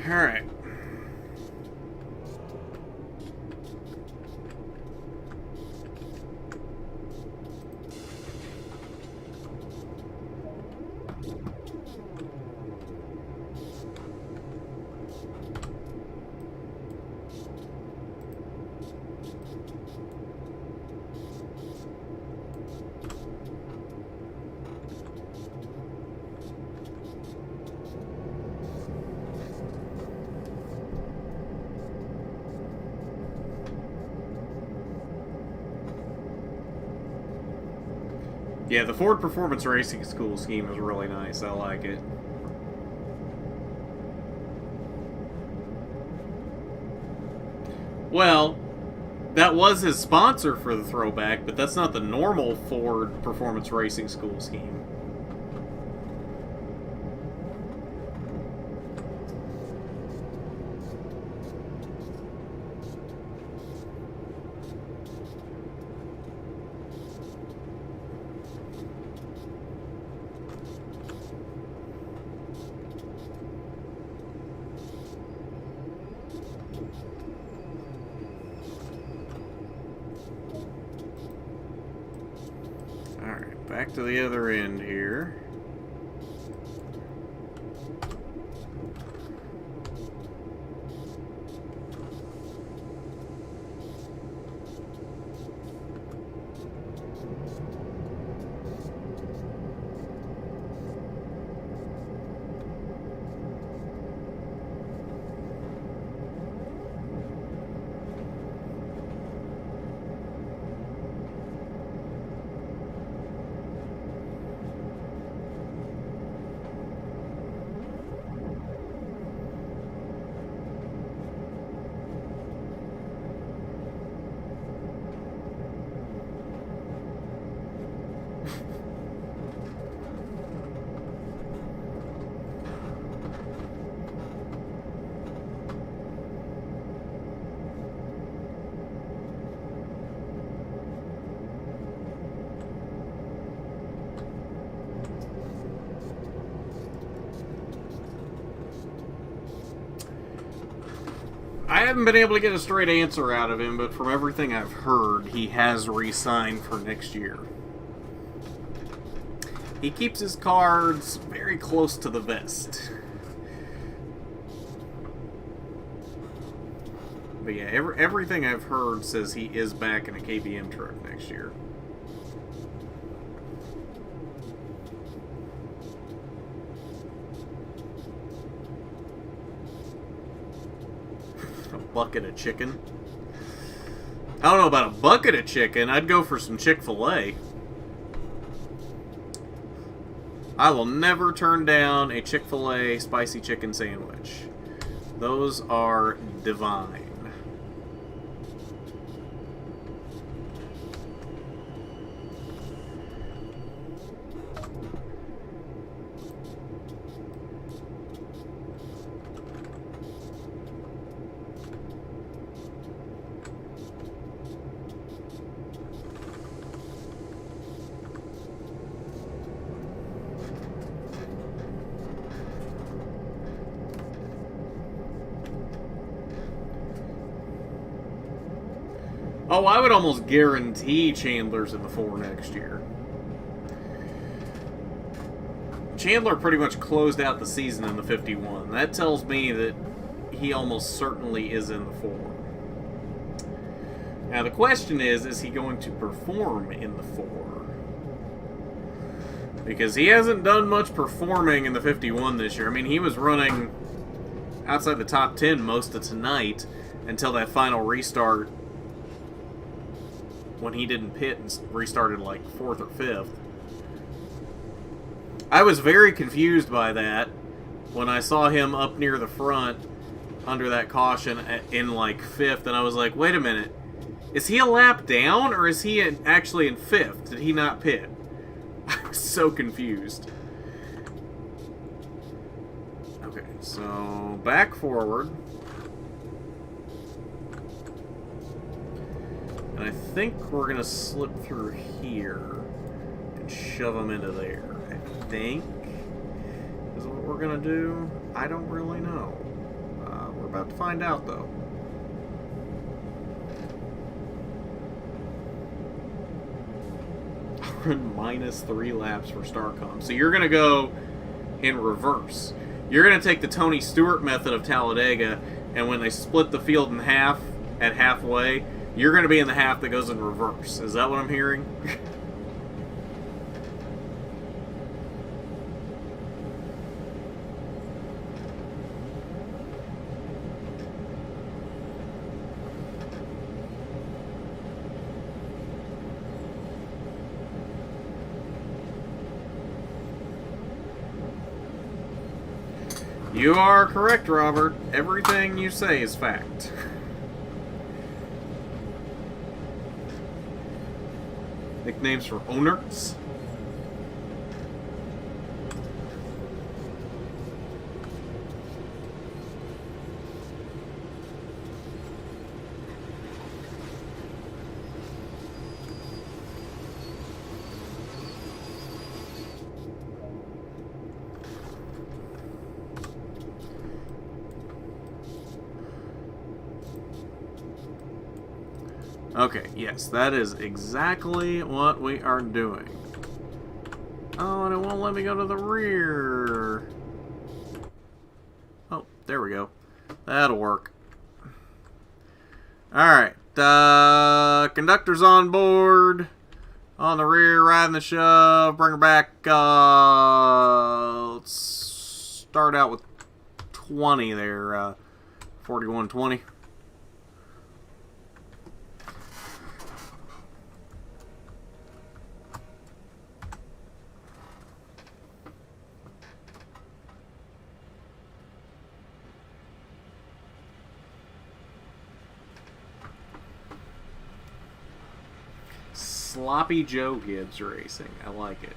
Alright. Yeah, the Ford Performance Racing School scheme is really nice. I like it. Well, that was his sponsor for the throwback, but that's not the normal Ford Performance Racing School scheme. Back to the other end here. I haven't been able to get a straight answer out of him, but from everything I've heard, he has re-signed for next year. He keeps his cards very close to the vest. But yeah, everything I've heard says he is back in a KBM truck next year. Bucket of chicken. I don't know about a bucket of chicken. I'd go for some Chick-fil-A. I will never turn down a Chick-fil-A spicy chicken sandwich. Those are divine. Oh, I would almost guarantee Chandler's in the 4 next year. Chandler pretty much closed out the season in the 51. That tells me that he almost certainly is in the 4. Now the question is he going to perform in the 4? Because he hasn't done much performing in the 51 this year. I mean, he was running outside the top 10 most of tonight until that final restart when he didn't pit and restarted like 4th or 5th. I was very confused by that when I saw him up near the front under that caution in like 5th, and I was like, wait a minute, is he a lap down or is he actually in 5th? Did he not pit? I was so confused. Okay, so back forward. And I think we're going to slip through here and shove them into there. I think is what we're going to do. I don't really know. We're about to find out, though. Run -3 laps for Starcom. So you're going to go in reverse. You're going to take the Tony Stewart method of Talladega, and when they split the field in half at halfway, you're going to be in the half that goes in reverse. Is that what I'm hearing? You are correct, Robert. Everything you say is fact. Nicknames for owners. Okay, yes, that is exactly what we are doing. Oh, and it won't let me go to the rear. Oh, there we go. That'll work. Alright, conductor's on board. On the rear, riding the shove. Bring her back. Let's start out with 20 there. 41-20. Sloppy Joe Gibbs Racing. I like it.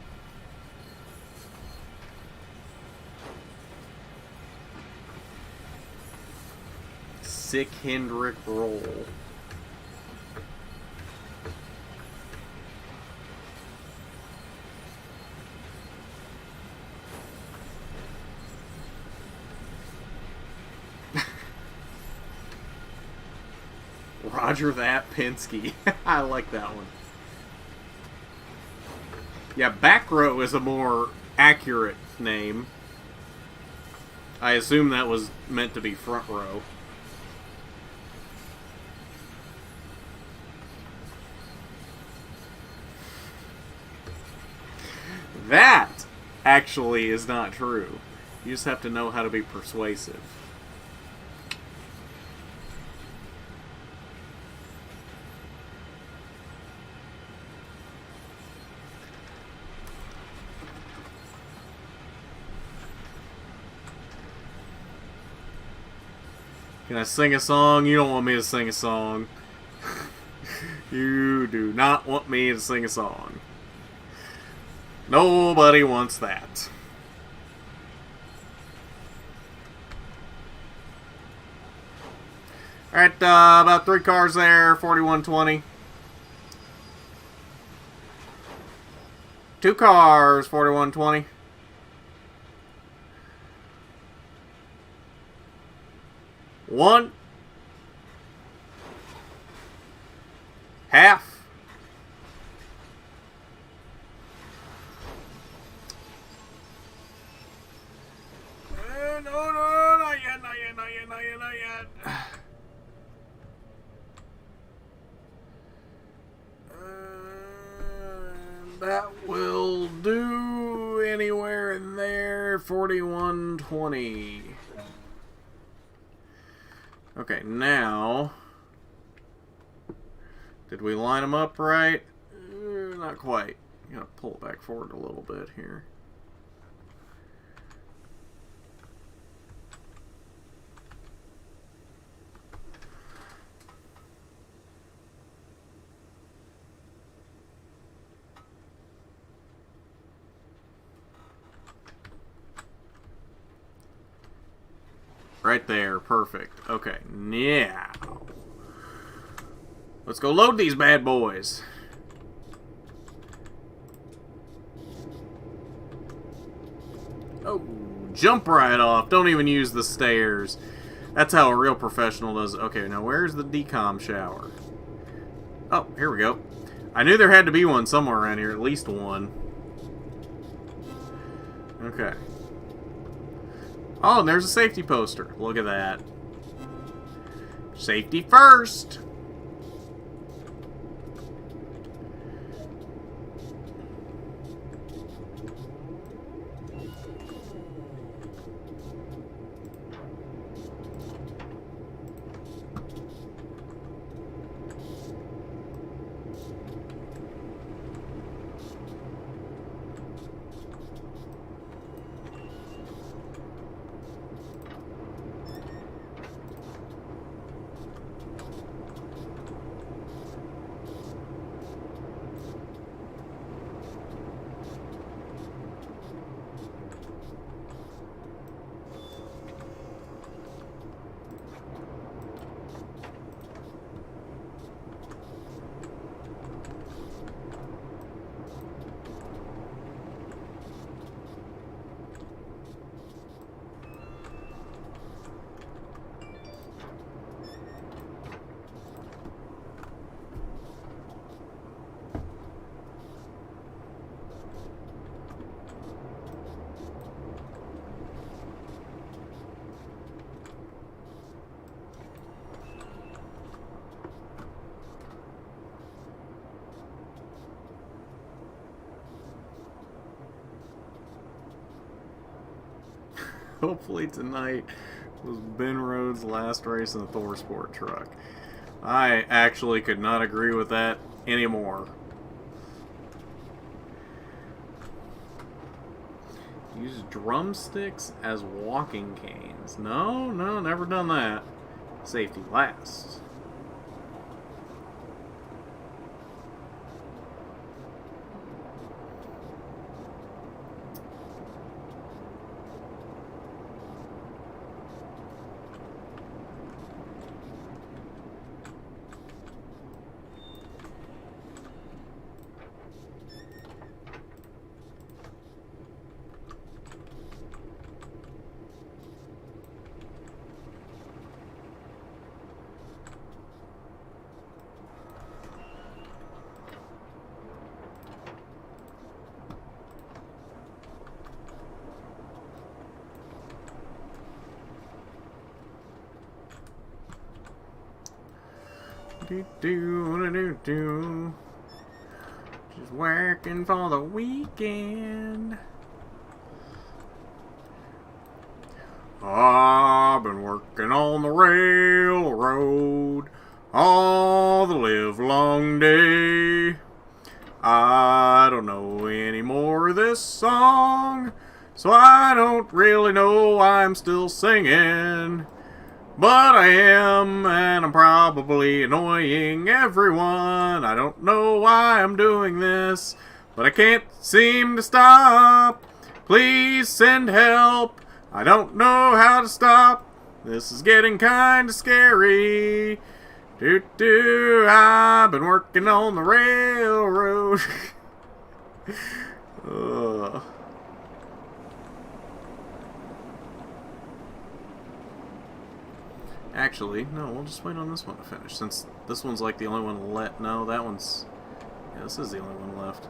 Sick Hendrick Roll. Roger that, Penske. I like that one. Yeah, back row is a more accurate name. I assume that was meant to be front row. That actually is not true. You just have to know how to be persuasive. Can I sing a song? You don't want me to sing a song. You do not want me to sing a song. Nobody wants that. Alright, about 3 cars there, 4120. 2 cars, 4120. One. Half. No, not yet, not yet, not yet, not yet, not yet. That will do anywhere in there. 4120. Okay, now, did we line them up right? Not quite. I'm gonna pull it back forward a little bit here. Right there, perfect. Okay, now let's go load these bad boys. Oh, jump right off. Don't even use the stairs. That's how a real professional does it. Okay, now where's the decom shower? Oh, here we go. I knew there had to be one somewhere around here, at least one. Okay. Oh, and there's a safety poster. Look at that. Safety first. Hopefully tonight was Ben Rhodes' last race in the Thor Sport truck. I actually could not agree with that anymore. Use drumsticks as walking canes. No, never done that. Safety last. Do. Just working for the weekend. I've been working on the railroad all the livelong day. I don't know any more of this song, so I don't really know why I'm still singing. But I am, and I'm probably annoying everyone. I don't know why I'm doing this, but I can't seem to stop. Please send help. I don't know how to stop. This is getting kinda scary. I've been working on the railroad. Ugh. Actually, no, we'll just wait on this one to finish, since this one's like the only one left. No, that one's... Yeah, this is the only one left.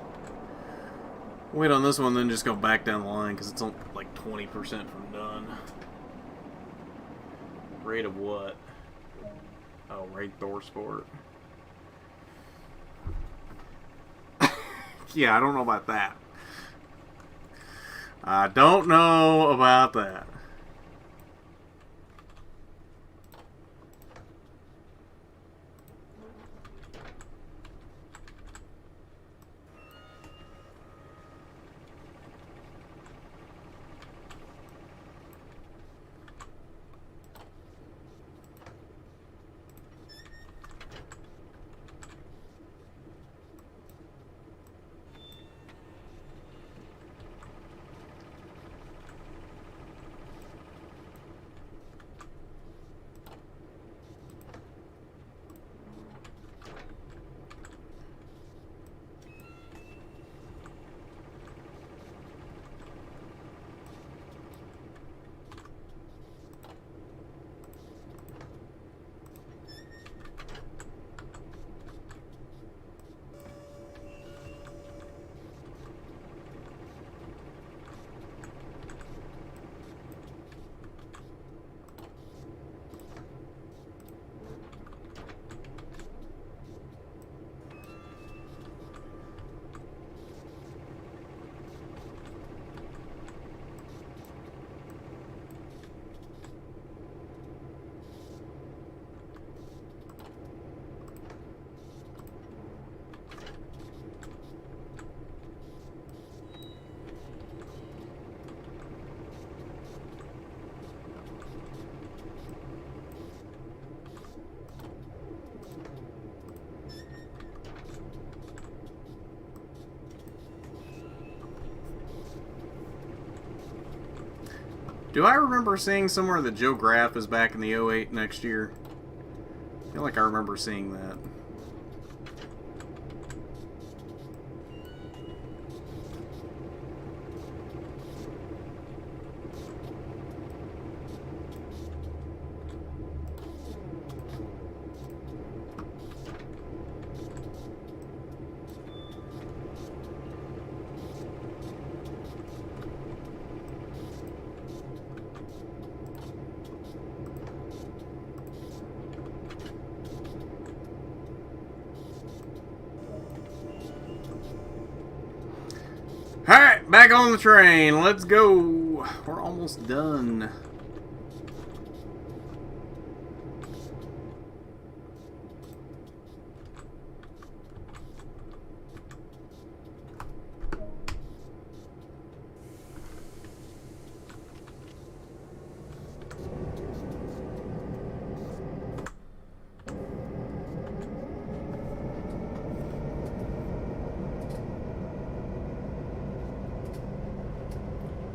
Wait on this one, then just go back down the line, because it's only like 20% from done. Rate of what? Oh, rate Thor Sport. Yeah, I don't know about that. I don't know about that. Do I remember seeing somewhere that Joe Graff is back in the 08 next year? I feel like I remember seeing that. Alright, back on the train. Let's go. We're almost done.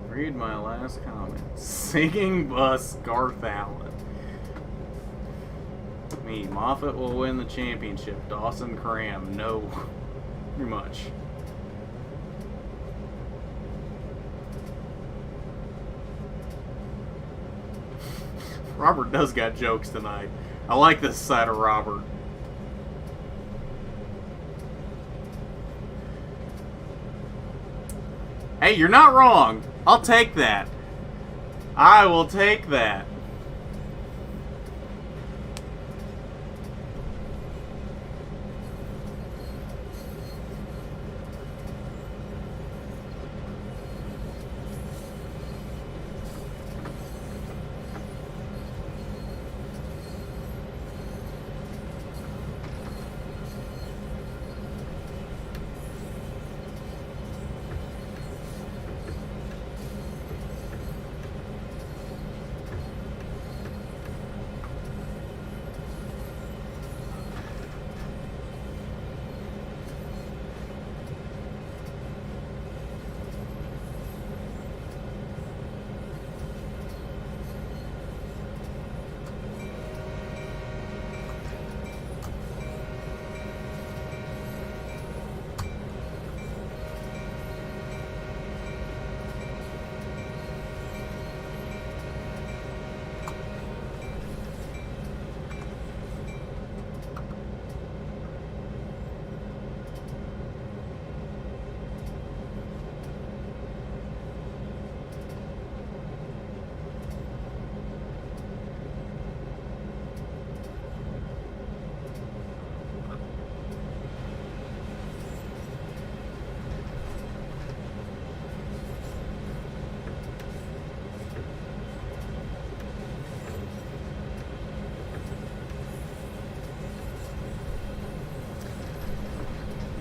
Read my last comment. Singing bus Garth Allen. Me, Moffat will win the championship. Dawson Cram, no. Too much. Robert does got jokes tonight. I like this side of Robert. Hey, you're not wrong. I'll take that. I will take that.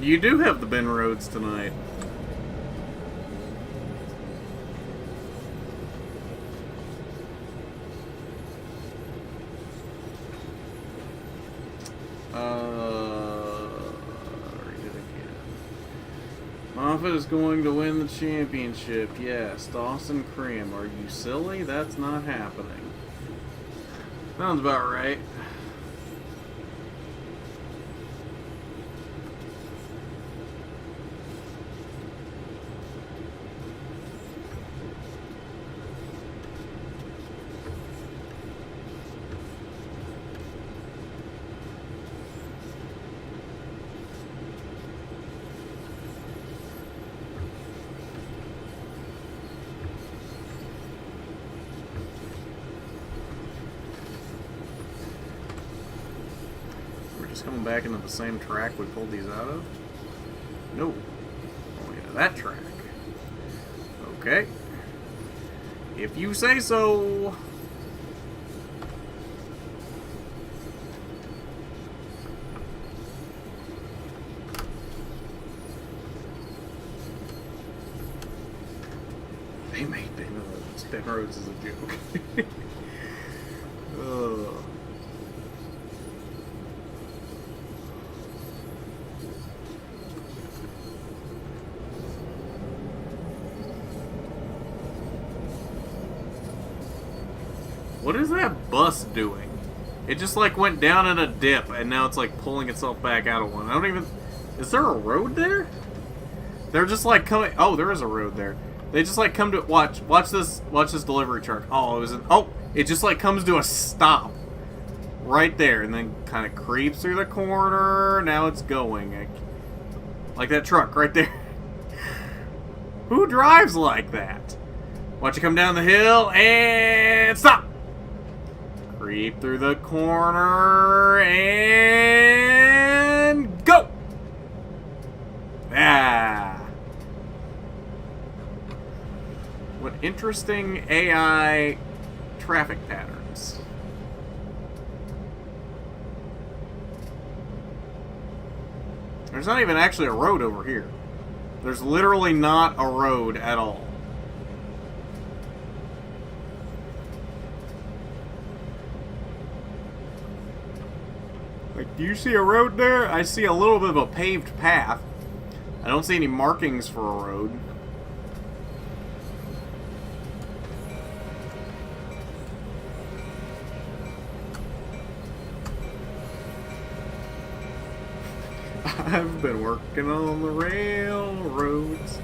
You do have the Ben roads tonight. Read it again. Moffitt is going to win the championship. Yes, Dawson Cream. Are you silly? That's not happening. Sounds about right. Coming back into the same track we pulled these out of? No. Going into that track. Okay. If you say so. They made Ben Rhodes. Ben Rhodes is a joke. Ugh. What is that bus doing? It just like went down in a dip and now it's like pulling itself back out of one. I don't even... Is there a road there? They're just like coming... Oh, there is a road there. They just like come to... Watch this delivery truck. Oh, it was an... Oh, it just like comes to a stop. Right there and then kind of creeps through the corner. Now it's going. Like that truck right there. Who drives like that? Watch it come down the hill and stop. Creep through the corner and go! Ah. What interesting AI traffic patterns. There's not even actually a road over here. There's literally not a road at all. Like, do you see a road there? I see a little bit of a paved path. I don't see any markings for a road. I've been working on the railroads.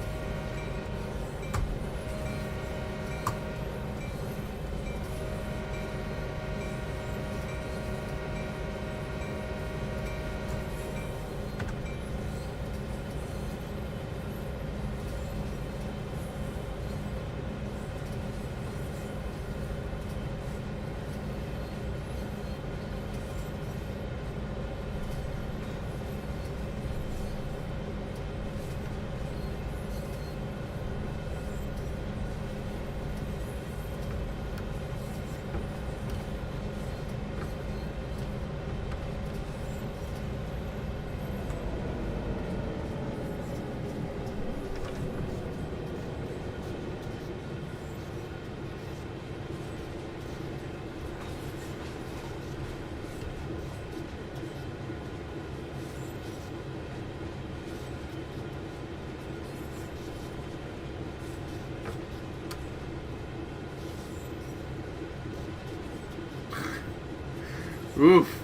Oof.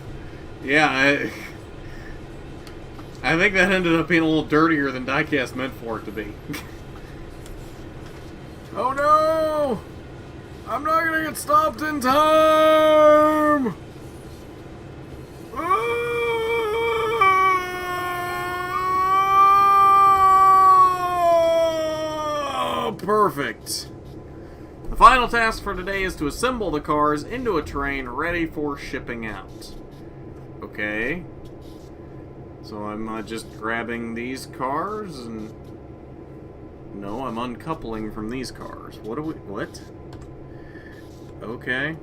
Yeah, I think that ended up being a little dirtier than diecast meant for it to be. Oh no! I'm not gonna get stopped in time! Oh, perfect. The final task for today is to assemble the cars into a train ready for shipping out. Okay. So I'm just grabbing these cars and... No, I'm uncoupling from these cars. What do we... What? Okay.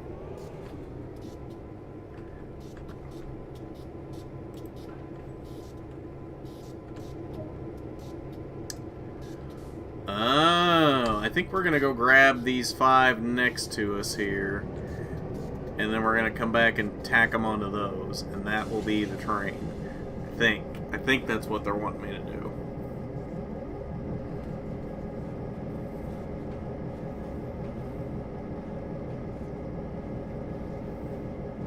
think we're gonna go grab these 5 next to us here, and then we're gonna come back and tack them onto those, and that will be the train. I think that's what they're wanting me to do.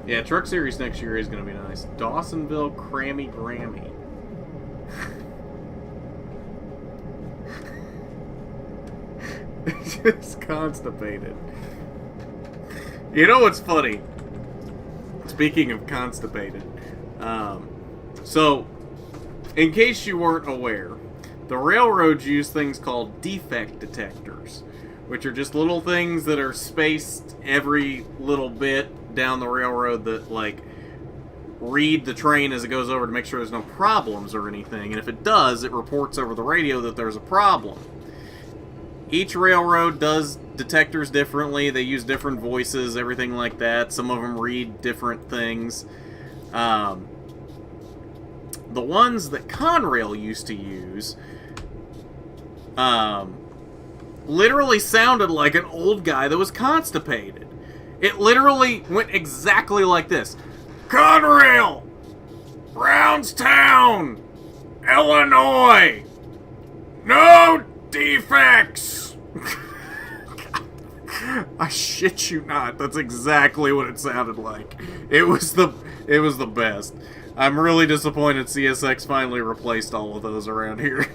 Yeah, Truck Series next year is going to be nice. Dawsonville Crammy Grammy. Just constipated. You know what's funny? Speaking of constipated. So, in case you weren't aware, the railroads use things called defect detectors, which are just little things that are spaced every little bit down the railroad that, like, read the train as it goes over to make sure there's no problems or anything. And if it does, it reports over the radio that there's a problem. Each railroad does detectors differently. They use different voices, everything like that. Some of them read different things. The ones that Conrail used to use literally sounded like an old guy that was constipated. It literally went exactly like this. Conrail! Brownstown! Illinois! No defects! I shit you not. That's exactly what it sounded like. It was the best. I'm really disappointed CSX finally replaced all of those around here.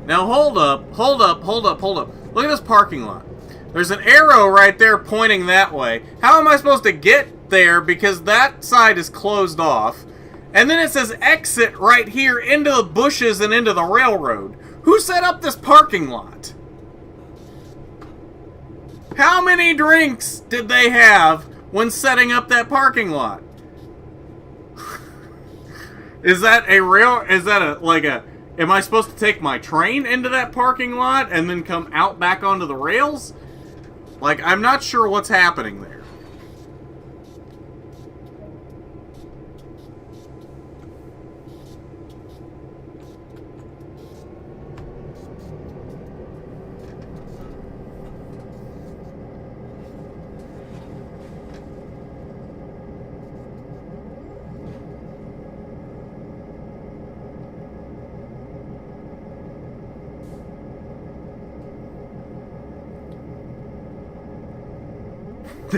Now hold up. Look at this parking lot. There's an arrow right there pointing that way. How am I supposed to get there because that side is closed off? And then it says exit right here into the bushes and into the railroad. Who set up this parking lot? How many drinks did they have when setting up that parking lot? Is that am I supposed to take my train into that parking lot and then come out back onto the rails? Like, I'm not sure what's happening there.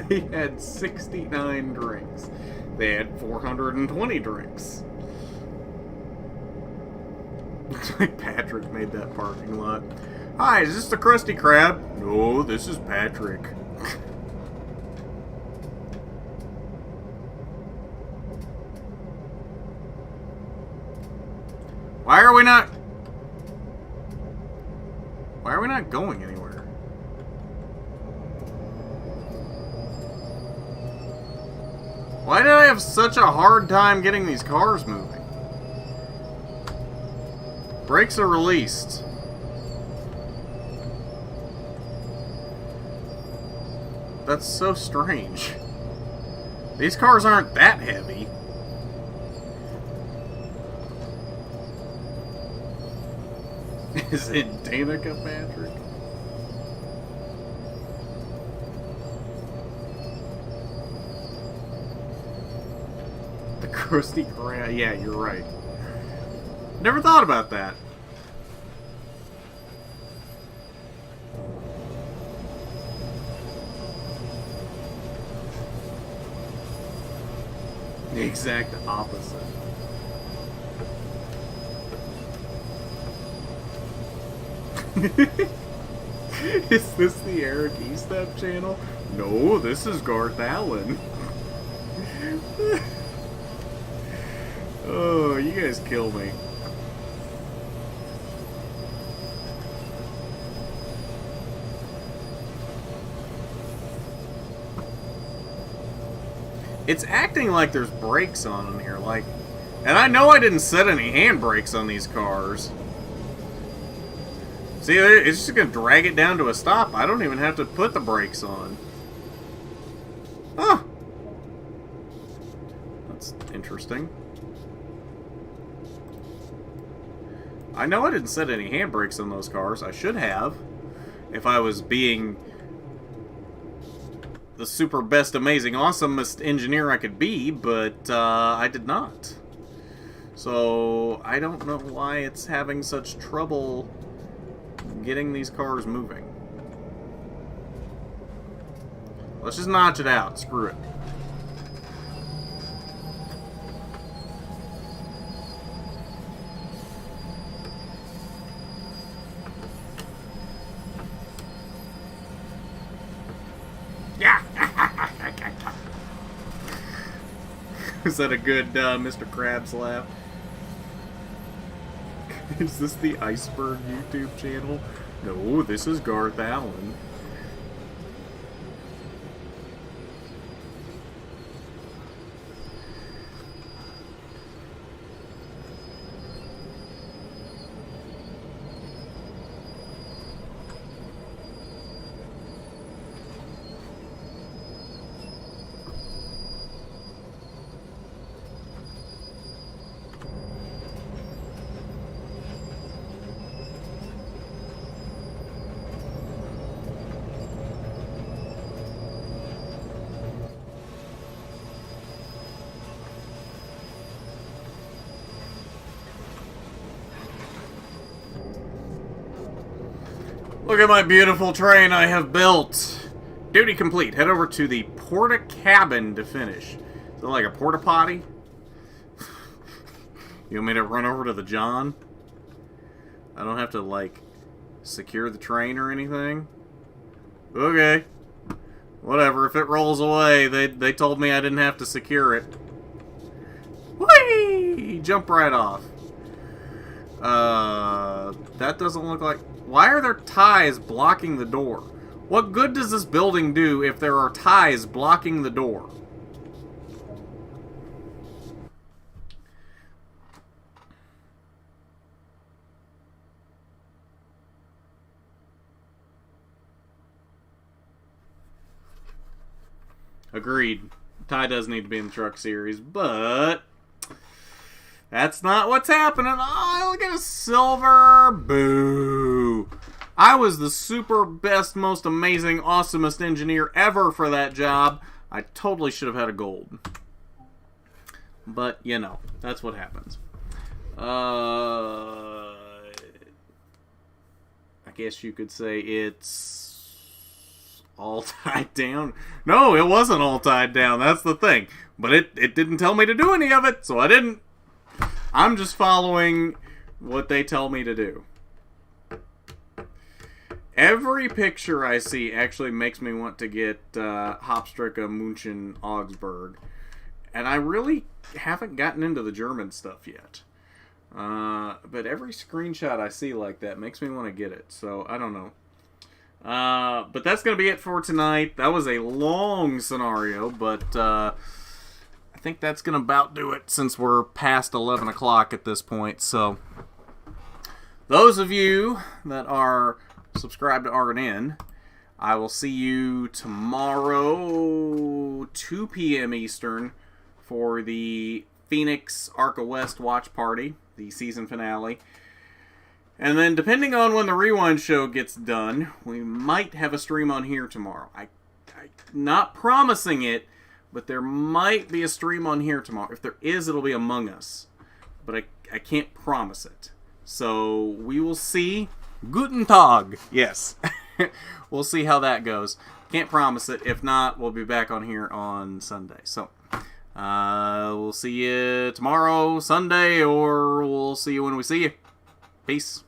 They had 69 drinks. They had 420 drinks. Looks like Patrick made that parking lot. Hi, is this the Krusty Krab? No, this is Patrick. Why are we not going anywhere? Why did I have such a hard time getting these cars moving? Brakes are released. That's so strange. These cars aren't that heavy. Is it Danica, Patrick? Krusty Krab. Yeah, you're right. Never thought about that. The exact opposite. Is this the Eric Estep channel? No, this is Garth Allen. Oh, you guys kill me. It's acting like there's brakes on them here, like, and I know I didn't set any handbrakes on these cars. See, it's just going to drag it down to a stop. I don't even have to put the brakes on. Huh. That's interesting. I know I didn't set any handbrakes on those cars. I should have, if I was being the super best, amazing, awesomest engineer I could be, but I did not. So I don't know why it's having such trouble getting these cars moving. Let's just notch it out. Screw it. Yeah. Is that a good Mr. Krabs laugh? Is this the Iceberg YouTube channel? No, this is Garth Allen. Look at my beautiful train I have built. Duty complete. Head over to the porta cabin to finish. Is it like a porta potty? You want me to run over to the John? I don't have to, like, secure the train or anything? Okay. Whatever. If it rolls away, they told me I didn't have to secure it. Whee! Jump right off. That doesn't look like... Why are there ties blocking the door? What good does this building do if there are ties blocking the door? Agreed. Tie does need to be in the truck series, but... that's not what's happening. Oh, look at a silver. Boo. I was the super best, most amazing, awesomest engineer ever for that job. I totally should have had a gold. But, you know, that's what happens. I guess you could say it's all tied down. No, it wasn't all tied down. That's the thing. But it didn't tell me to do any of it, so I didn't. I'm just following what they tell me to do. Every picture I see actually makes me want to get Hauptstrecke München Augsburg. And I really haven't gotten into the German stuff yet. But every screenshot I see like that makes me want to get it. So, I don't know. But that's going to be it for tonight. That was a long scenario, but... I think that's going to about do it since we're past 11 o'clock at this point. So, those of you that are subscribed to RNN, I will see you tomorrow, 2 p.m. Eastern, for the Phoenix Arca West watch party, the season finale. And then, depending on when the Rewind show gets done, we might have a stream on here tomorrow. I'm not promising it, but there might be a stream on here tomorrow. If there is, it'll be Among Us. But I can't promise it. So, we will see. Guten Tag. Yes. We'll see how that goes. Can't promise it. If not, we'll be back on here on Sunday. So, we'll see you tomorrow, Sunday, or we'll see you when we see you. Peace.